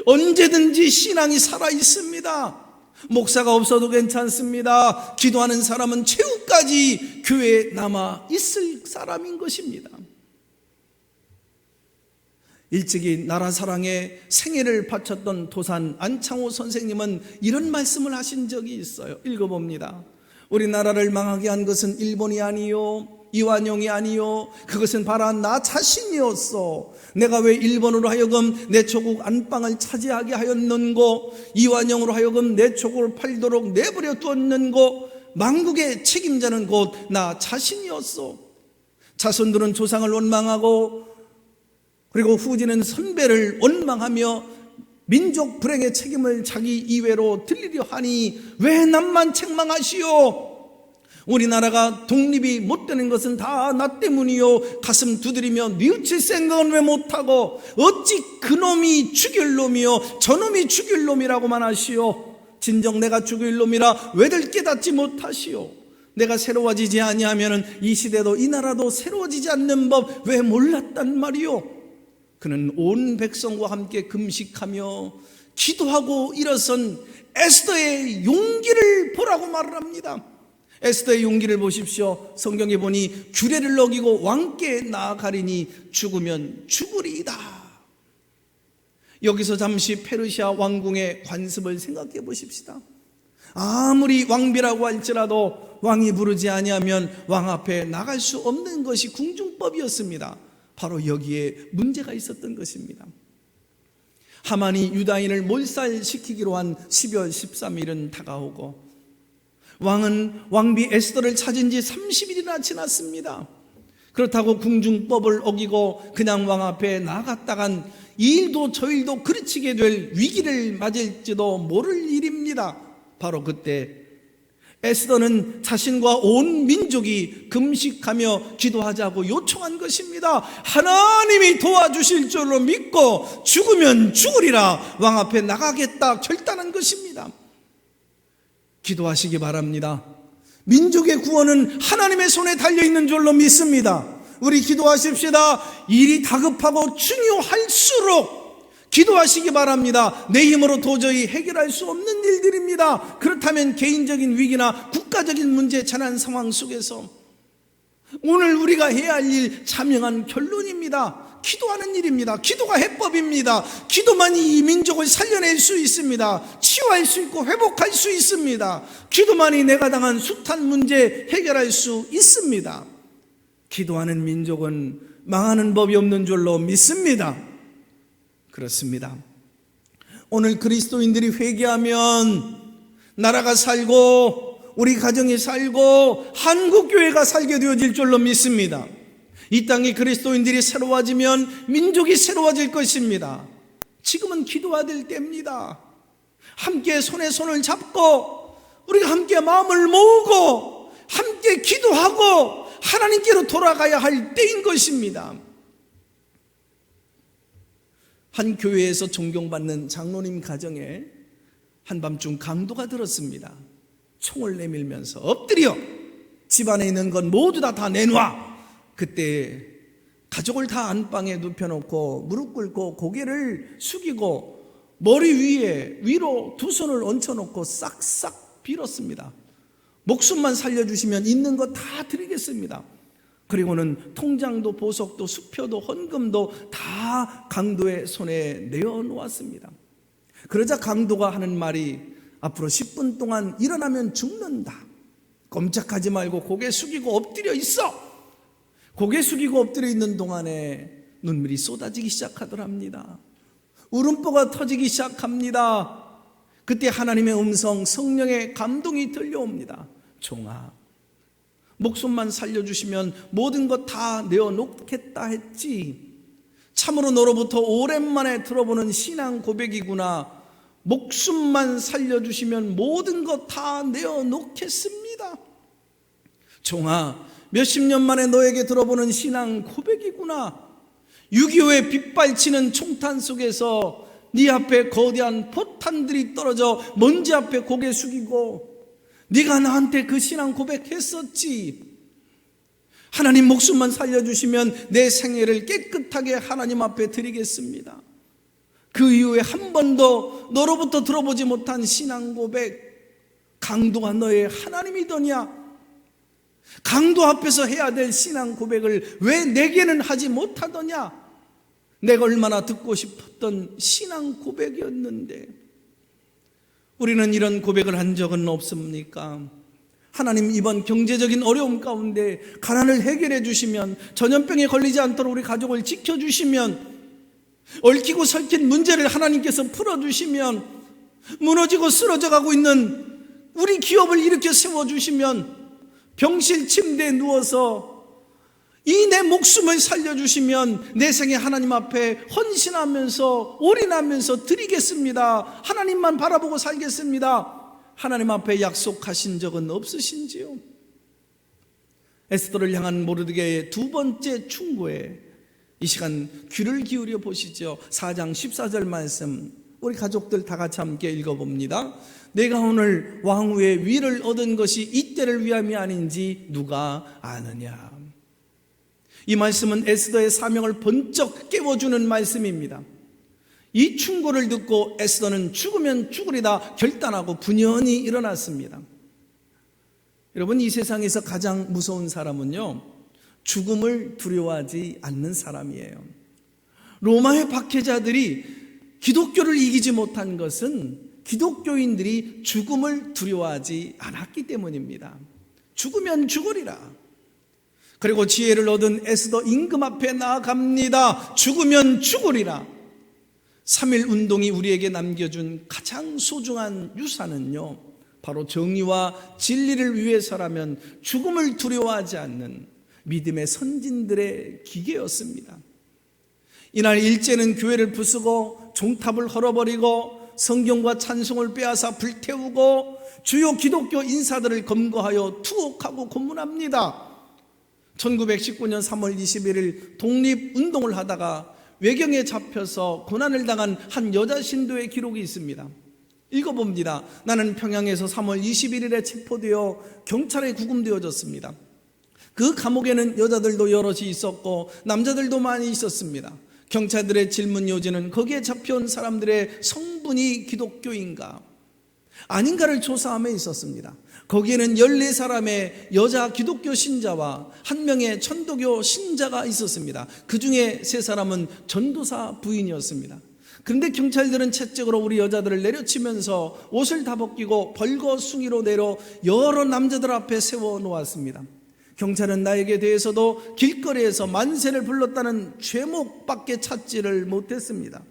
언제든지 신앙이 살아 있습니다. 목사가 없어도 괜찮습니다. 기도하는 사람은 최후까지 교회에 남아 있을 사람인 것입니다. 일찍이 나라 사랑에 생애를 바쳤던 도산 안창호 선생님은 이런 말씀을 하신 적이 있어요. 읽어봅니다. 우리나라를 망하게 한 것은 일본이 아니요, 이완용이 아니요, 그것은 바로 나 자신이었어. 내가 왜 일본으로 하여금 내 조국 안방을 차지하게 하였는고, 이완용으로 하여금 내 조국을 팔도록 내버려 두었는고, 망국의 책임자는 곧 나 자신이었어. 자손들은 조상을 원망하고 그리고 후진은 선배를 원망하며 민족 불행의 책임을 자기 이외로 들리려 하니 왜 남만 책망하시오? 우리나라가 독립이 못 되는 것은 다 나 때문이요. 가슴 두드리며 뉘우칠 생각은 왜 못하고 어찌 그놈이 죽일 놈이요 저놈이 죽일 놈이라고만 하시오. 진정 내가 죽일 놈이라 왜들 깨닫지 못하시오. 내가 새로워지지 아니하면 이 시대도 이 나라도 새로워지지 않는 법 왜 몰랐단 말이오. 그는 온 백성과 함께 금식하며 기도하고 일어선 에스더의 용기를 보라고 말을 합니다. 에스더의 용기를 보십시오. 성경에 보니 규례를 어기고 왕께 나아가리니 죽으면 죽으리이다. 여기서 잠시 페르시아 왕궁의 관습을 생각해 보십시다. 아무리 왕비라고 할지라도 왕이 부르지 아니하면 왕 앞에 나갈 수 없는 것이 궁중법이었습니다. 바로 여기에 문제가 있었던 것입니다. 하만이 유다인을 몰살시키기로 한 12월 13일은 다가오고 왕은 왕비 에스더를 찾은 지 30일이나 지났습니다. 그렇다고 궁중법을 어기고 그냥 왕 앞에 나갔다간 이 일도 저 일도 그르치게 될 위기를 맞을지도 모를 일입니다. 바로 그때 에스더는 자신과 온 민족이 금식하며 기도하자고 요청한 것입니다. 하나님이 도와주실 줄로 믿고 죽으면 죽으리라 왕 앞에 나가겠다 결단한 것입니다. 기도하시기 바랍니다. 민족의 구원은 하나님의 손에 달려있는 줄로 믿습니다. 우리 기도하십시다. 일이 다급하고 중요할수록 기도하시기 바랍니다. 내 힘으로 도저히 해결할 수 없는 일들입니다. 그렇다면 개인적인 위기나 국가적인 문제, 재난 상황 속에서 오늘 우리가 해야 할 일 자명한 결론입니다. 기도하는 일입니다. 기도가 해법입니다. 기도만이 이 민족을 살려낼 수 있습니다. 치유할 수 있고 회복할 수 있습니다. 기도만이 내가 당한 숱한 문제 해결할 수 있습니다. 기도하는 민족은 망하는 법이 없는 줄로 믿습니다. 그렇습니다. 오늘 그리스도인들이 회개하면 나라가 살고 우리 가정이 살고 한국교회가 살게 되어질 줄로 믿습니다. 이 땅의 그리스도인들이 새로워지면 민족이 새로워질 것입니다. 지금은 기도해야 될 때입니다. 함께 손에 손을 잡고 우리가 함께 마음을 모으고 함께 기도하고 하나님께로 돌아가야 할 때인 것입니다. 한 교회에서 존경받는 장로님 가정에 한밤중 강도가 들었습니다. 총을 내밀면서 엎드려 집안에 있는 건 모두 다 내놔. 그때 가족을 다 안방에 눕혀놓고 무릎 꿇고 고개를 숙이고 머리 위에 위로 두 손을 얹혀놓고 싹싹 빌었습니다. 목숨만 살려주시면 있는 거 다 드리겠습니다. 그리고는 통장도 보석도 수표도 헌금도 다 강도의 손에 내어놓았습니다. 그러자 강도가 하는 말이 앞으로 10분 동안 일어나면 죽는다. 꼼짝하지 말고 고개 숙이고 엎드려 있어. 고개 숙이고 엎드려 있는 동안에 눈물이 쏟아지기 시작하더랍니다. 울음보가 터지기 시작합니다. 그때 하나님의 음성, 성령의 감동이 들려옵니다. 종아, 목숨만 살려주시면 모든 것 다 내어놓겠다 했지. 참으로 너로부터 오랜만에 들어보는 신앙 고백이구나. 목숨만 살려주시면 모든 것 다 내어놓겠습니다. 종아, 몇십 년 만에 너에게 들어보는 신앙 고백이구나. 6.25의 빗발치는 총탄 속에서 네 앞에 거대한 포탄들이 떨어져 먼지 앞에 고개 숙이고 네가 나한테 그 신앙 고백했었지. 하나님 목숨만 살려주시면 내 생애를 깨끗하게 하나님 앞에 드리겠습니다. 그 이후에 한 번도 너로부터 들어보지 못한 신앙 고백. 강도가 너의 하나님이더냐? 강도 앞에서 해야 될 신앙 고백을 왜 내게는 하지 못하더냐? 내가 얼마나 듣고 싶었던 신앙 고백이었는데. 우리는 이런 고백을 한 적은 없습니까? 하나님, 이번 경제적인 어려움 가운데 가난을 해결해 주시면, 전염병에 걸리지 않도록 우리 가족을 지켜주시면, 얽히고 설킨 문제를 하나님께서 풀어주시면, 무너지고 쓰러져 가고 있는 우리 기업을 일으켜 세워주시면, 병실 침대에 누워서 이 내 목숨을 살려주시면 내 생에 하나님 앞에 헌신하면서 올인하면서 드리겠습니다. 하나님만 바라보고 살겠습니다. 하나님 앞에 약속하신 적은 없으신지요? 에스더를 향한 모르드게의 두 번째 충고에 이 시간 귀를 기울여 보시죠. 4장 14절 말씀, 우리 가족들 다 같이 함께 읽어봅니다. 내가 오늘 왕후의 위를 얻은 것이 이때를 위함이 아닌지 누가 아느냐. 이 말씀은 에스더의 사명을 번쩍 깨워주는 말씀입니다. 이 충고를 듣고 에스더는 죽으면 죽으리다 결단하고 분연히 일어났습니다. 여러분, 이 세상에서 가장 무서운 사람은요, 죽음을 두려워하지 않는 사람이에요. 로마의 박해자들이 기독교를 이기지 못한 것은 기독교인들이 죽음을 두려워하지 않았기 때문입니다. 죽으면 죽으리라. 그리고 지혜를 얻은 에스더 임금 앞에 나아갑니다. 죽으면 죽으리라. 3.1 운동이 우리에게 남겨준 가장 소중한 유산은요, 바로 정의와 진리를 위해서라면 죽음을 두려워하지 않는 믿음의 선진들의 기계였습니다. 이날 일제는 교회를 부수고 종탑을 헐어버리고 성경과 찬송을 빼앗아 불태우고 주요 기독교 인사들을 검거하여 투옥하고 고문합니다. 1919년 3월 21일 독립운동을 하다가 외경에 잡혀서 고난을 당한 한 여자 신도의 기록이 있습니다. 읽어봅니다. 나는 평양에서 3월 21일에 체포되어 경찰에 구금되어졌습니다. 그 감옥에는 여자들도 여럿이 있었고 남자들도 많이 있었습니다. 경찰들의 질문 요지는 거기에 잡혀온 사람들의 성분이 기독교인가 아닌가를 조사함에 있었습니다. 거기에는 14사람의 여자 기독교 신자와 한 명의 천도교 신자가 있었습니다. 그 중에 3사람은 전도사 부인이었습니다. 그런데 경찰들은 채찍으로 우리 여자들을 내려치면서 옷을 다 벗기고 벌거숭이로 내려 여러 남자들 앞에 세워놓았습니다. 경찰은 나에게 대해서도 길거리에서 만세를 불렀다는 죄목밖에 찾지를 못했습니다.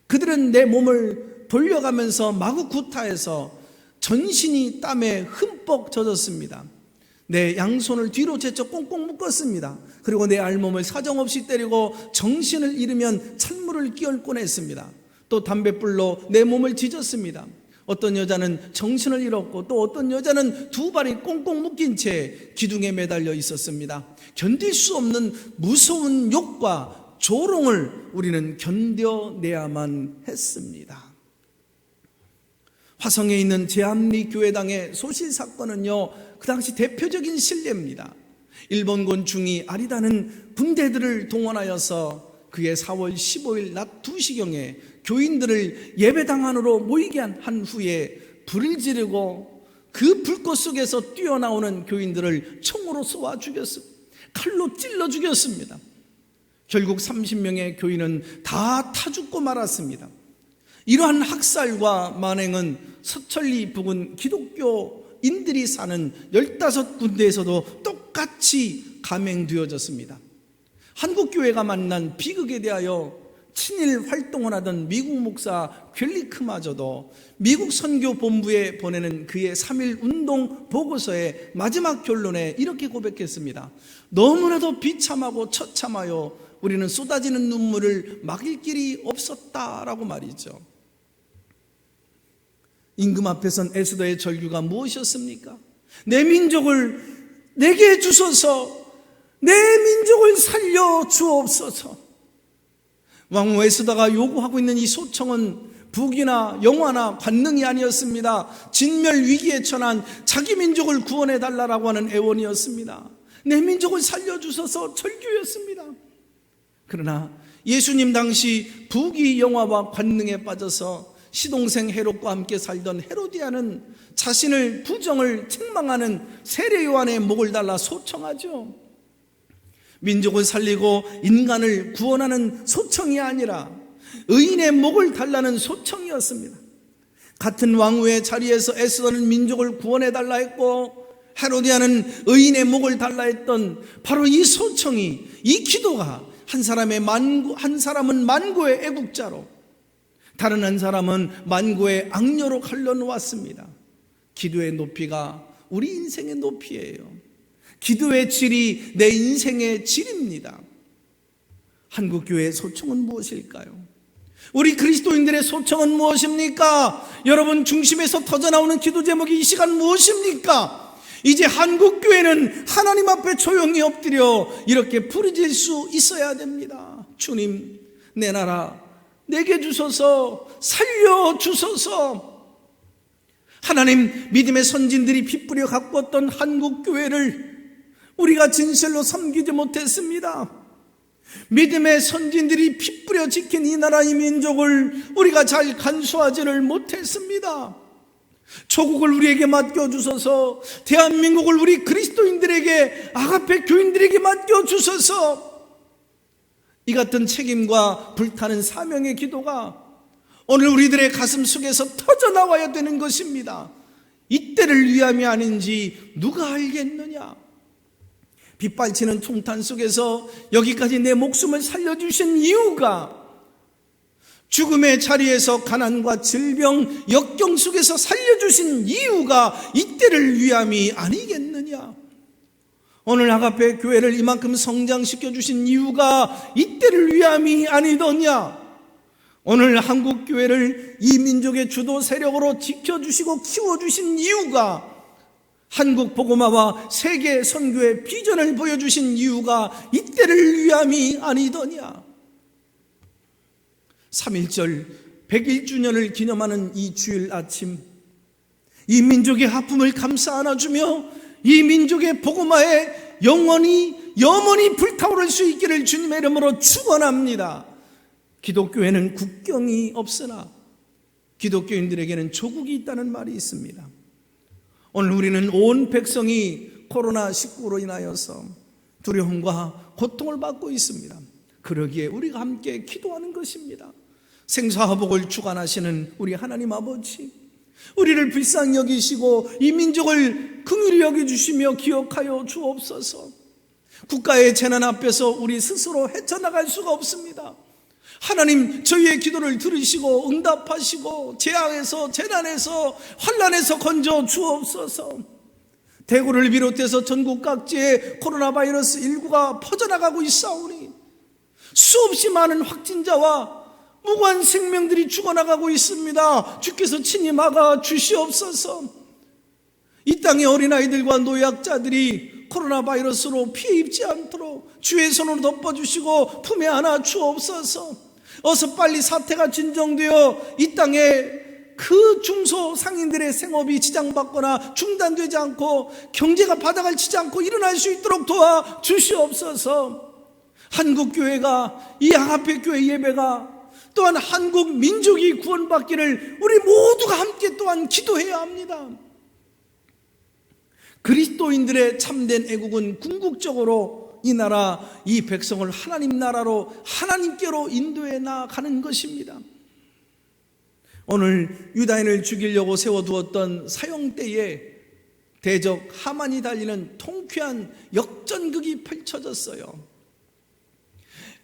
그들은 내 몸을 돌려가면서 마구 구타해서 전신이 땀에 흠뻑 젖었습니다. 내 양손을 뒤로 제쳐 꽁꽁 묶었습니다. 그리고 내 알몸을 사정없이 때리고 정신을 잃으면 찬물을 끼얹곤 했습니다. 또 담뱃불로 내 몸을 지졌습니다. 어떤 여자는 정신을 잃었고 또 어떤 여자는 두 발이 꽁꽁 묶인 채 기둥에 매달려 있었습니다. 견딜 수 없는 무서운 욕과 조롱을 우리는 견뎌내야만 했습니다. 화성에 있는 제암리교회당의 소실 사건은요, 그 당시 대표적인 실례입니다. 일본군 중위 아리다는 군대들을 동원하여서 그해 4월 15일 낮 2시경에 교인들을 예배당 안으로 모이게 한 후에 불을 지르고 그 불꽃 속에서 뛰어나오는 교인들을 총으로 쏘아 죽였습니다. 칼로 찔러 죽였습니다. 결국 30명의 교인은 다 타 죽고 말았습니다. 이러한 학살과 만행은 서천리 부근 기독교인들이 사는 15군데에서도 똑같이 감행되어졌습니다. 한국교회가 만난 비극에 대하여 친일 활동을 하던 미국 목사 갤리크마저도 미국 선교본부에 보내는 그의 3.1 운동 보고서의 마지막 결론에 이렇게 고백했습니다. 너무나도 비참하고 처참하여 우리는 쏟아지는 눈물을 막을 길이 없었다라고 말이죠. 임금 앞에선 에스더의 절규가 무엇이었습니까? 내 민족을 내게 주소서, 내 민족을 살려 주옵소서. 왕후 에스더가 요구하고 있는 이 소청은 북이나 영화나 관능이 아니었습니다. 진멸 위기에 처한 자기 민족을 구원해 달라고 하는 애원이었습니다. 내 민족을 살려주소서 절규였습니다. 그러나 예수님 당시 북이 영화와 관능에 빠져서 시동생 헤롯과 함께 살던 헤로디아는 자신을 부정을 책망하는 세례 요한의 목을 달라 소청하죠. 민족을 살리고 인간을 구원하는 소청이 아니라 의인의 목을 달라는 소청이었습니다. 같은 왕후의 자리에서 에스더는 민족을 구원해 달라 했고 헤로디아는 의인의 목을 달라 했던 바로 이 소청이, 이 기도가 한 사람은 만고의 애국자로, 다른 한 사람은 만고의 악녀로 갈려놓았습니다. 기도의 높이가 우리 인생의 높이예요. 기도의 질이 내 인생의 질입니다. 한국교회의 소청은 무엇일까요? 우리 그리스도인들의 소청은 무엇입니까? 여러분 중심에서 터져나오는 기도 제목이 이 시간 무엇입니까? 이제 한국교회는 하나님 앞에 조용히 엎드려 이렇게 부르짖을 수 있어야 됩니다. 주님, 내 나라 내게 주소서, 살려주소서. 하나님, 믿음의 선진들이 빗뿌려 가꾸었던 한국교회를 우리가 진실로 섬기지 못했습니다. 믿음의 선진들이 빗뿌려 지킨 이 나라 이 민족을 우리가 잘 간수하지를 못했습니다. 조국을 우리에게 맡겨주소서, 대한민국을 우리 그리스도인들에게, 아가페 교인들에게 맡겨주소서. 이 같은 책임과 불타는 사명의 기도가 오늘 우리들의 가슴 속에서 터져나와야 되는 것입니다. 이때를 위함이 아닌지 누가 알겠느냐? 빗발치는 총탄 속에서 여기까지 내 목숨을 살려주신 이유가, 죽음의 자리에서 가난과 질병, 역경 속에서 살려주신 이유가 이때를 위함이 아니겠느냐? 오늘 아가페 교회를 이만큼 성장시켜 주신 이유가 이때를 위함이 아니더냐? 오늘 한국 교회를 이 민족의 주도 세력으로 지켜주시고 키워주신 이유가, 한국 복음화와 세계 선교의 비전을 보여주신 이유가 이때를 위함이 아니더냐? 3.1절 101주년을 기념하는 이 주일 아침, 이 민족의 아픔을 감싸 안아주며 이 민족의 복음화에 영원히 불타오를 수 있기를 주님의 이름으로 축원합니다. 기독교회는 국경이 없으나 기독교인들에게는 조국이 있다는 말이 있습니다. 오늘 우리는 온 백성이 코로나19로 인하여서 두려움과 고통을 받고 있습니다. 그러기에 우리가 함께 기도하는 것입니다. 생사화복을 주관하시는 우리 하나님 아버지, 우리를 불쌍히 여기시고 이 민족을 긍휼히 여겨주시며 기억하여 주옵소서. 국가의 재난 앞에서 우리 스스로 헤쳐나갈 수가 없습니다. 하나님, 저희의 기도를 들으시고 응답하시고 재앙에서, 재난에서, 환난에서 건져 주옵소서. 대구를 비롯해서 전국 각지에 코로나 바이러스 19가 퍼져나가고 있사오니 수없이 많은 확진자와 무고한 생명들이 죽어나가고 있습니다. 주께서 친히 막아 주시옵소서. 이 땅의 어린아이들과 노약자들이 코로나 바이러스로 피해 입지 않도록 주의 손으로 덮어주시고 품에 안아 주옵소서. 어서 빨리 사태가 진정되어 이 땅에 그 중소상인들의 생업이 지장받거나 중단되지 않고 경제가 바닥을 치지 않고 일어날 수 있도록 도와주시옵소서. 한국교회가, 이 양합회교회 예배가 또한 한국 민족이 구원받기를 우리 모두가 함께 또한 기도해야 합니다. 그리스도인들의 참된 애국은 궁극적으로 이 나라, 이 백성을 하나님 나라로, 하나님께로 인도해 나가는 것입니다. 오늘 유다인을 죽이려고 세워두었던 사형대에 대적 하만이 달리는 통쾌한 역전극이 펼쳐졌어요.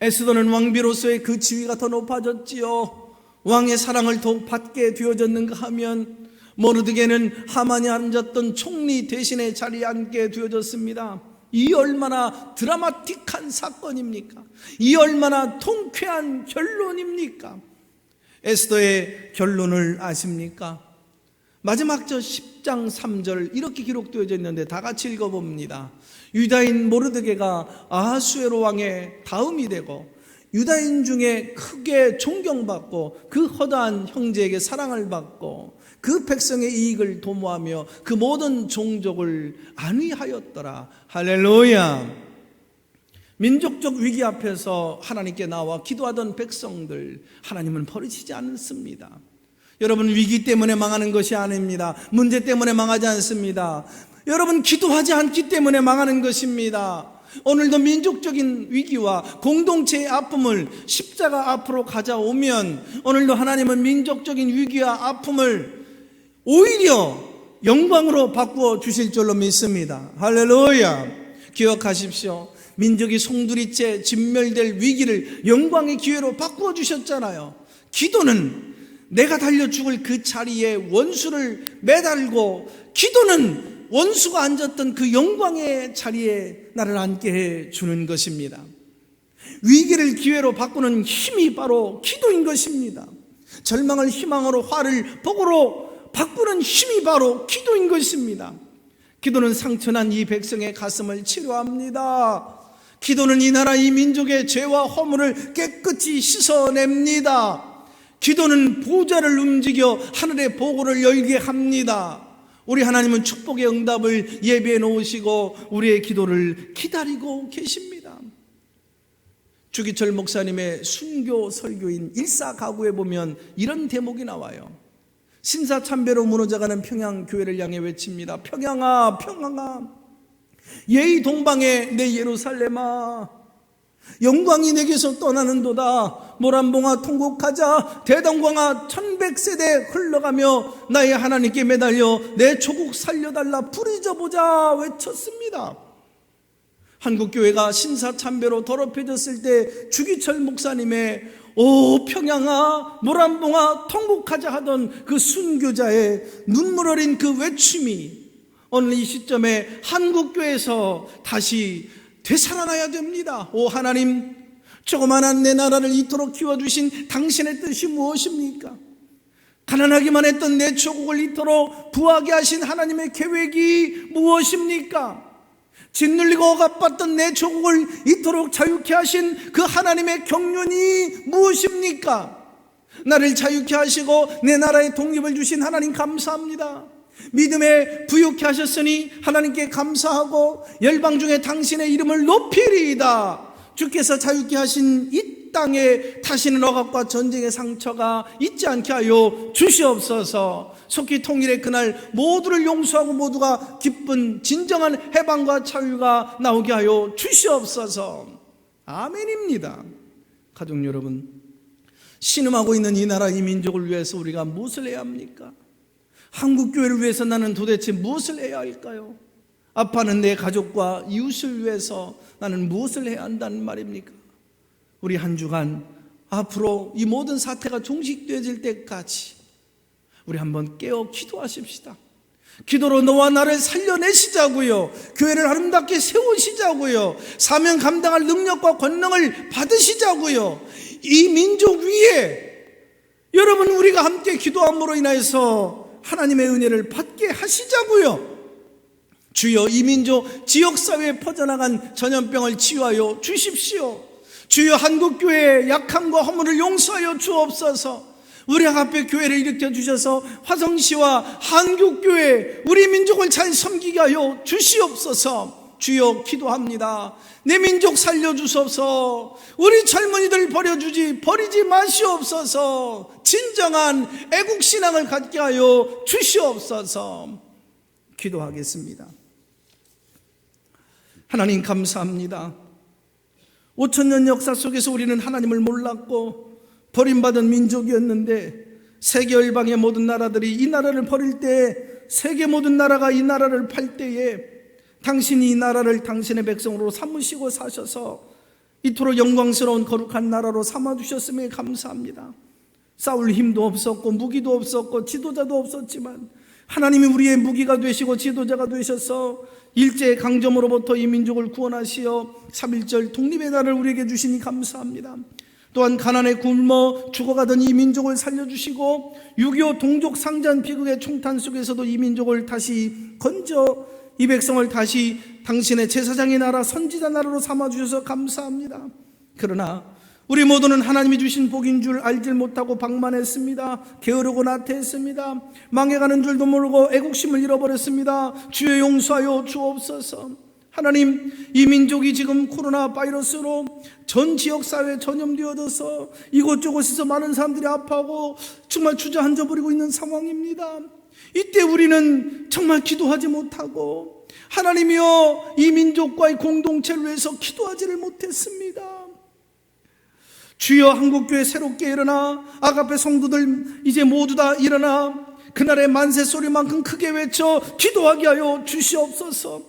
에스더는 왕비로서의 그 지위가 더 높아졌지요. 왕의 사랑을 더욱 받게 되어졌는가 하면 모르드게는 하만이 앉았던 총리 대신에 자리에 앉게 되어졌습니다. 이 얼마나 드라마틱한 사건입니까? 이 얼마나 통쾌한 결론입니까? 에스더의 결론을 아십니까? 마지막 저 10장 3절 이렇게 기록되어져 있는데 다 같이 읽어봅니다. 유다인 모르드게가 아하수에로 왕의 다음이 되고 유다인 중에 크게 존경받고 그 허다한 형제에게 사랑을 받고 그 백성의 이익을 도모하며 그 모든 종족을 안위하였더라. 할렐루야. 민족적 위기 앞에서 하나님께 나와 기도하던 백성들, 하나님은 버리시지 않습니다. 여러분, 위기 때문에 망하는 것이 아닙니다. 문제 때문에 망하지 않습니다. 여러분, 기도하지 않기 때문에 망하는 것입니다. 오늘도 민족적인 위기와 공동체의 아픔을 십자가 앞으로 가져오면 오늘도 하나님은 민족적인 위기와 아픔을 오히려 영광으로 바꾸어 주실 줄로 믿습니다. 할렐루야. 기억하십시오. 민족이 송두리째 진멸될 위기를 영광의 기회로 바꾸어 주셨잖아요. 기도는 내가 달려 죽을 그 자리에 원수를 매달고, 기도는 원수가 앉았던 그 영광의 자리에 나를 앉게 해 주는 것입니다. 위기를 기회로 바꾸는 힘이 바로 기도인 것입니다. 절망을 희망으로, 화를 복으로 바꾸는 힘이 바로 기도인 것입니다. 기도는 상처난 이 백성의 가슴을 치료합니다. 기도는 이 나라 이 민족의 죄와 허물을 깨끗이 씻어냅니다. 기도는 보좌를 움직여 하늘의 보고를 열게 합니다. 우리 하나님은 축복의 응답을 예비해 놓으시고 우리의 기도를 기다리고 계십니다. 주기철 목사님의 순교 설교인 일사가구에 보면 이런 대목이 나와요. 신사참배로 무너져가는 평양교회를 향해 외칩니다. 평양아, 평양아, 예의 동방의 내 예루살렘아, 영광이 내게서 떠나는도다. 모란봉아 통곡하자. 대동강아 1100세대 흘러가며 나의 하나님께 매달려 내 조국 살려달라 부르짖어보자 외쳤습니다. 한국교회가 신사참배로 더럽혀졌을 때 주기철 목사님의 오 평양아 모란봉아 통곡하자 하던 그 순교자의 눈물 어린 그 외침이 오늘 이 시점에 한국교회에서 다시 되살아나야 됩니다. 오 하나님, 조그만한 내 나라를 이토록 키워주신 당신의 뜻이 무엇입니까? 가난하기만 했던 내 조국을 이토록 부하게 하신 하나님의 계획이 무엇입니까? 짓눌리고 억압받던 내 조국을 이토록 자유케 하신 그 하나님의 경륜이 무엇입니까? 나를 자유케 하시고 내 나라의 독립을 주신 하나님 감사합니다. 믿음에 부유케 하셨으니 하나님께 감사하고 열방 중에 당신의 이름을 높이리이다. 주께서 자유케 하신 이 땅에 다시는 억압과 전쟁의 상처가 있지 않게 하여 주시옵소서. 속히 통일의 그날 모두를 용서하고 모두가 기쁜 진정한 해방과 자유가 나오게 하여 주시옵소서. 아멘입니다. 가족 여러분, 신음하고 있는 이 나라 이 민족을 위해서 우리가 무엇을 해야 합니까? 한국교회를 위해서 나는 도대체 무엇을 해야 할까요? 아파하는 내 가족과 이웃을 위해서 나는 무엇을 해야 한다는 말입니까? 우리 한 주간 앞으로 이 모든 사태가 종식되어질 때까지 우리 한번 깨어 기도하십시다. 기도로 너와 나를 살려내시자고요. 교회를 아름답게 세우시자고요. 사명 감당할 능력과 권능을 받으시자고요. 이 민족 위에 여러분, 우리가 함께 기도함으로 인해서 하나님의 은혜를 받게 하시자고요. 주여, 이 민족 지역사회에 퍼져나간 전염병을 치유하여 주십시오. 주여, 한국교회의 약함과 허물을 용서하여 주옵소서. 우리 앞에 교회를 일으켜 주셔서 화성시와 한국교회 우리 민족을 잘 섬기게 하여 주시옵소서. 주여, 기도합니다. 내 민족 살려주소서. 우리 젊은이들 버리지 마시옵소서. 진정한 애국신앙을 갖게 하여 주시옵소서. 기도하겠습니다. 하나님, 감사합니다. 5,000년 역사 속에서 우리는 하나님을 몰랐고 버림받은 민족이었는데, 세계 열방의 모든 나라들이 이 나라를 버릴 때, 세계 모든 나라가 이 나라를 팔 때에 당신이 이 나라를 당신의 백성으로 삼으시고 사셔서 이토록 영광스러운 거룩한 나라로 삼아주셨음에 감사합니다. 싸울 힘도 없었고 무기도 없었고 지도자도 없었지만 하나님이 우리의 무기가 되시고 지도자가 되셔서 일제강점으로부터 이 민족을 구원하시어 3.1절 독립의 날을 우리에게 주시니 감사합니다. 또한 가난에 굶어 죽어가던 이 민족을 살려주시고 6.25 동족 상잔 비극의 총탄 속에서도 이 민족을 다시 건져 이 백성을 다시 당신의 제사장의 나라, 선지자 나라로 삼아주셔서 감사합니다. 그러나 우리 모두는 하나님이 주신 복인 줄 알질 못하고 방만했습니다. 게으르고 나태했습니다. 망해가는 줄도 모르고 애국심을 잃어버렸습니다. 주여, 용서하여 주옵소서. 하나님, 이 민족이 지금 코로나 바이러스로 전 지역사회에 전염되어져서 이곳저곳에서 많은 사람들이 아파하고 정말 주저앉아 버리고 있는 상황입니다. 이때 우리는 정말 기도하지 못하고 하나님이여, 이 민족과의 공동체를 위해서 기도하지를 못했습니다. 주여, 한국교회 새롭게 일어나 아가페 성도들 이제 모두 다 일어나 그날의 만세 소리만큼 크게 외쳐 기도하게 하여 주시옵소서.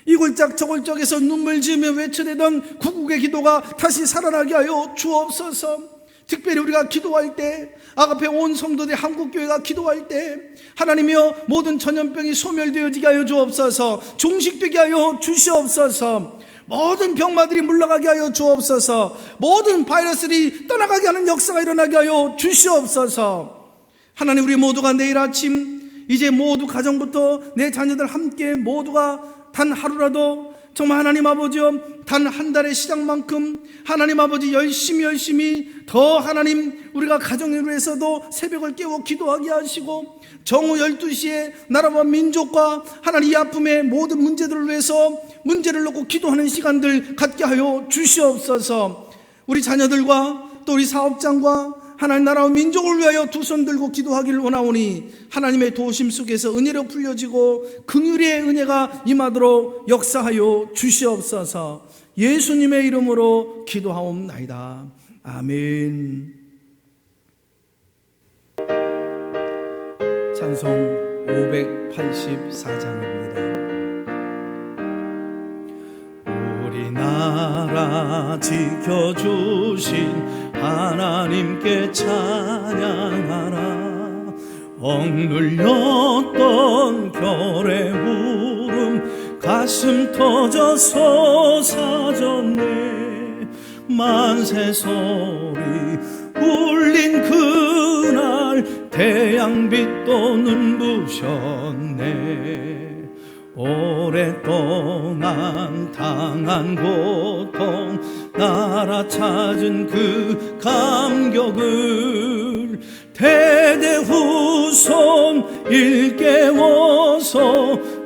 이골짝 저골짝에서 눈물 지으며 외쳐대던 구국의 기도가 다시 살아나게 하여 주옵소서. 특별히 우리가 기도할 때, 아가페 온 성도들 한국교회가 기도할 때 하나님이여, 모든 전염병이 소멸되어지게 하여 주옵소서. 종식되게 하여 주시옵소서. 모든 병마들이 물러가게 하여 주옵소서. 모든 바이러스들이 떠나가게 하는 역사가 일어나게 하여 주시옵소서. 하나님, 우리 모두가 내일 아침 이제 모두 가정부터 내 자녀들 함께 모두가 단 하루라도 정말 하나님 아버지여, 단 한 달의 시작만큼 하나님 아버지 열심히 더 하나님 우리가 가정을 위해서도 새벽을 깨워 기도하게 하시고 정오 12시에 나라와 민족과 하나님 이 아픔의 모든 문제들을 위해서 문제를 놓고 기도하는 시간들 갖게 하여 주시옵소서. 우리 자녀들과 또 우리 사업장과 하나님 나라와 민족을 위하여 두 손 들고 기도하기를 원하오니 하나님의 도우심 속에서 은혜로 풀려지고 긍휼의 은혜가 임하도록 역사하여 주시옵소서. 예수님의 이름으로 기도하옵나이다. 아멘. 찬송 584장입니다. 우리나라 지켜주신 하나님께 찬양하라. 억눌렸던 결의 울음 가슴 터져 솟아졌네. 만세 소리 울린 그날 태양빛도 눈부셨네. 오랫동안 당한 고통 나라 찾은 그 감격을 대대후손 일깨워서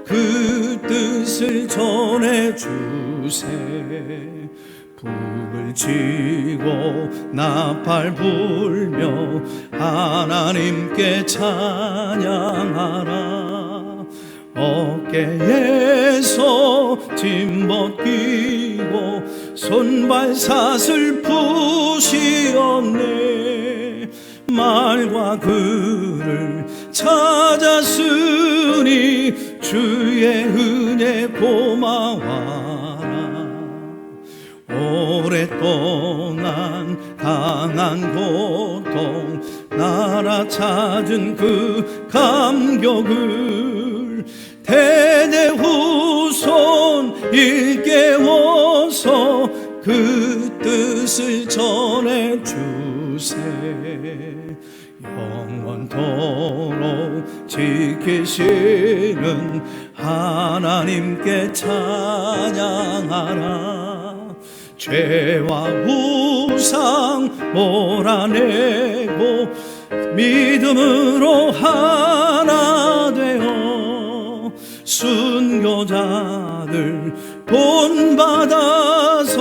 그 뜻을 전해주세. 북을 치고 나팔 불며 하나님께 찬양하라. 어깨에서 짐 벗기고 손발 사슬 푸시었네. 말과 글을 찾았으니 주의 은혜 고마워라. 오랫동안 당한 고통 나라 찾은 그 감격을 대대후손 일깨워서 그 뜻을 전해주 주세. 영원토록 지키시는 하나님께 찬양하라. 죄와 우상 몰아내고 믿음으로 하나 되어 순교자들 본받아서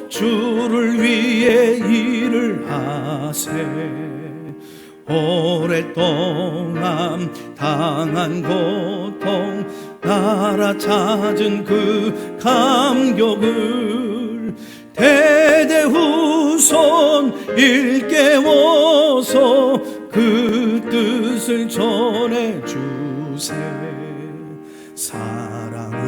주를 위해 일을 하세. 오랫동안 당한 고통 나라 찾은 그 감격을 대대후손 일깨워서 그 뜻을 전해주세. 사랑으로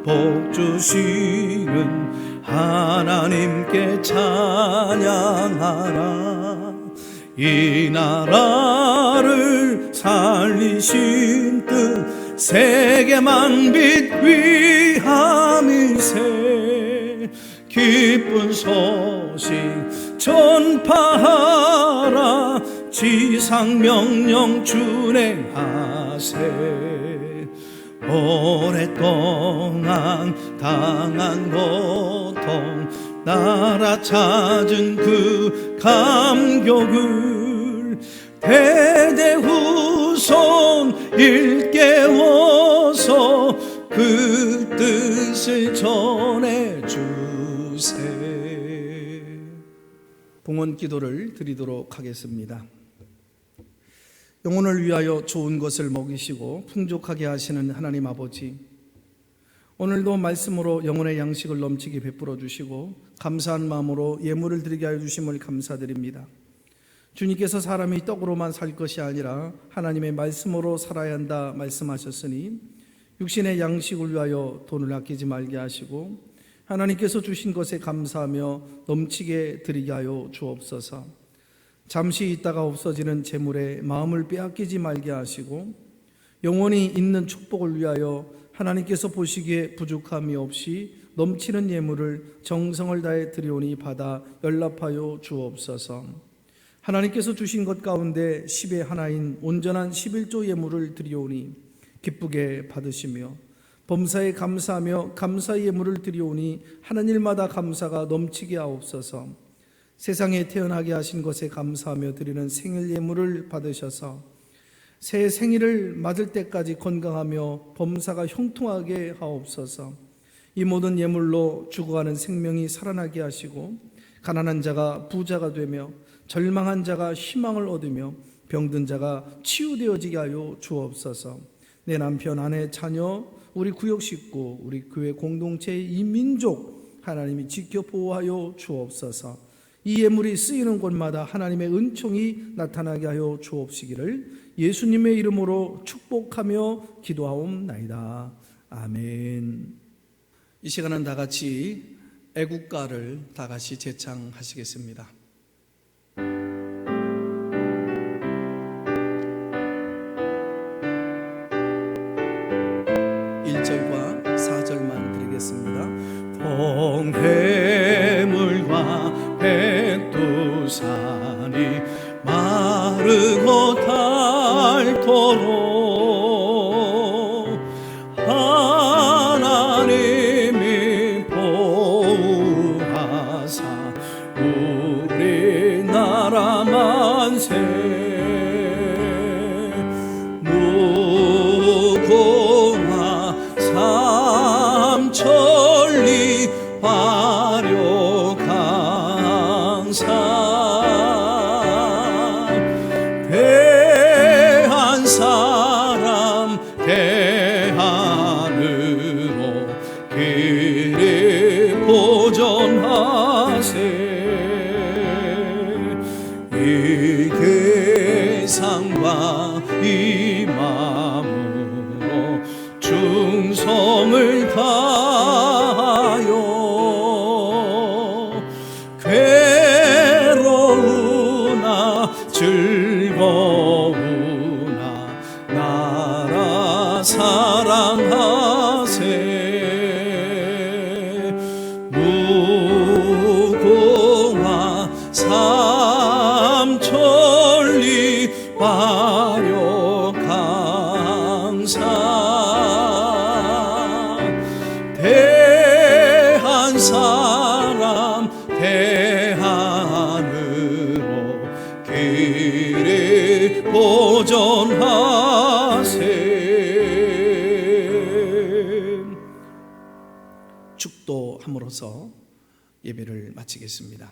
복 주시는 하나님께 찬양하라. 이 나라를 살리신 뜻 세계 만빛 위함일세. 기쁜 소식 전파하라. 지상 명령 준행하세. 오랫동안 당한 고통 나라 찾은 그 감격을 대대후손 일깨워서 그 뜻을 전해주세. 봉헌 기도를 드리도록 하겠습니다. 영혼을 위하여 좋은 것을 먹이시고 풍족하게 하시는 하나님 아버지, 오늘도 말씀으로 영혼의 양식을 넘치게 베풀어 주시고 감사한 마음으로 예물을 드리게 하여 주심을 감사드립니다. 주님께서 사람이 떡으로만 살 것이 아니라 하나님의 말씀으로 살아야 한다 말씀하셨으니 육신의 양식을 위하여 돈을 아끼지 말게 하시고 하나님께서 주신 것에 감사하며 넘치게 드리게 하여 주옵소서. 잠시 있다가 없어지는 재물에 마음을 빼앗기지 말게 하시고 영원히 있는 축복을 위하여 하나님께서 보시기에 부족함이 없이 넘치는 예물을 정성을 다해 드리오니 받아 연락하여 주옵소서. 하나님께서 주신 것 가운데 10의 하나인 온전한 11조 예물을 드리오니 기쁘게 받으시며 범사에 감사하며 감사의 예물을 드리오니 하는 일마다 감사가 넘치게 하옵소서. 세상에 태어나게 하신 것에 감사하며 드리는 생일 예물을 받으셔서 새 생일을 맞을 때까지 건강하며 범사가 형통하게 하옵소서. 이 모든 예물로 죽어가는 생명이 살아나게 하시고 가난한 자가 부자가 되며 절망한 자가 희망을 얻으며 병든 자가 치유되어지게 하여 주옵소서. 내 남편, 아내, 자녀, 우리 구역 식구, 우리 교회 공동체의 이 민족 하나님이 지켜 보호하여 주옵소서. 이 예물이 쓰이는 곳마다 하나님의 은총이 나타나게 하여 주옵시기를 예수님의 이름으로 축복하며 기도하옵나이다. 아멘. 이 시간은 다 같이 애국가를 다 같이 제창하시겠습니다. 1절과 4절만 드리겠습니다. 동해물과 백두산이 마르고 닳도록 하나님이 보호하사 우리나라 만세 무궁화 삼천리 화려강산 대한 사람 대한으로 길이 보존하세 이 계상과 이 마음으로 충성을 다하여 괴 대안으로 길을 보존하세. 축도함으로써 예배를 마치겠습니다.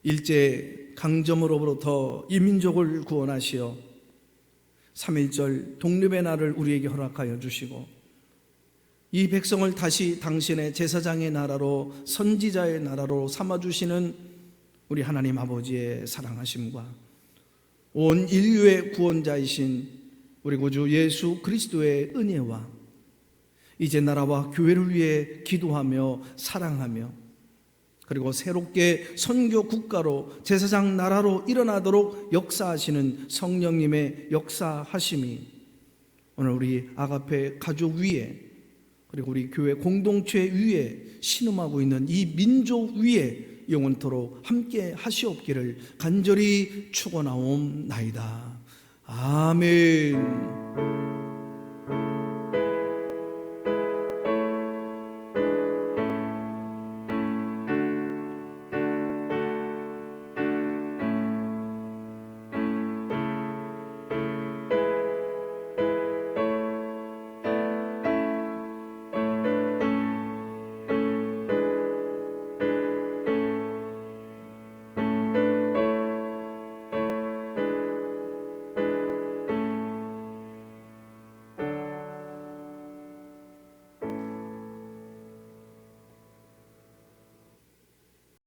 일제 강점으로부터 이 민족을 구원하시어 3.1절 독립의 날을 우리에게 허락하여 주시고 이 백성을 다시 당신의 제사장의 나라로 선지자의 나라로 삼아주시는 우리 하나님 아버지의 사랑하심과 온 인류의 구원자이신 우리 구주 예수 그리스도의 은혜와 이제 나라와 교회를 위해 기도하며 사랑하며 그리고 새롭게 선교 국가로 제사장 나라로 일어나도록 역사하시는 성령님의 역사하심이 오늘 우리 아가페 가족 위에 그리고 우리 교회 공동체 위에 신음하고 있는 이 민족 위에 영원토록 함께 하시옵기를 간절히 축원하옵나이다. 아멘.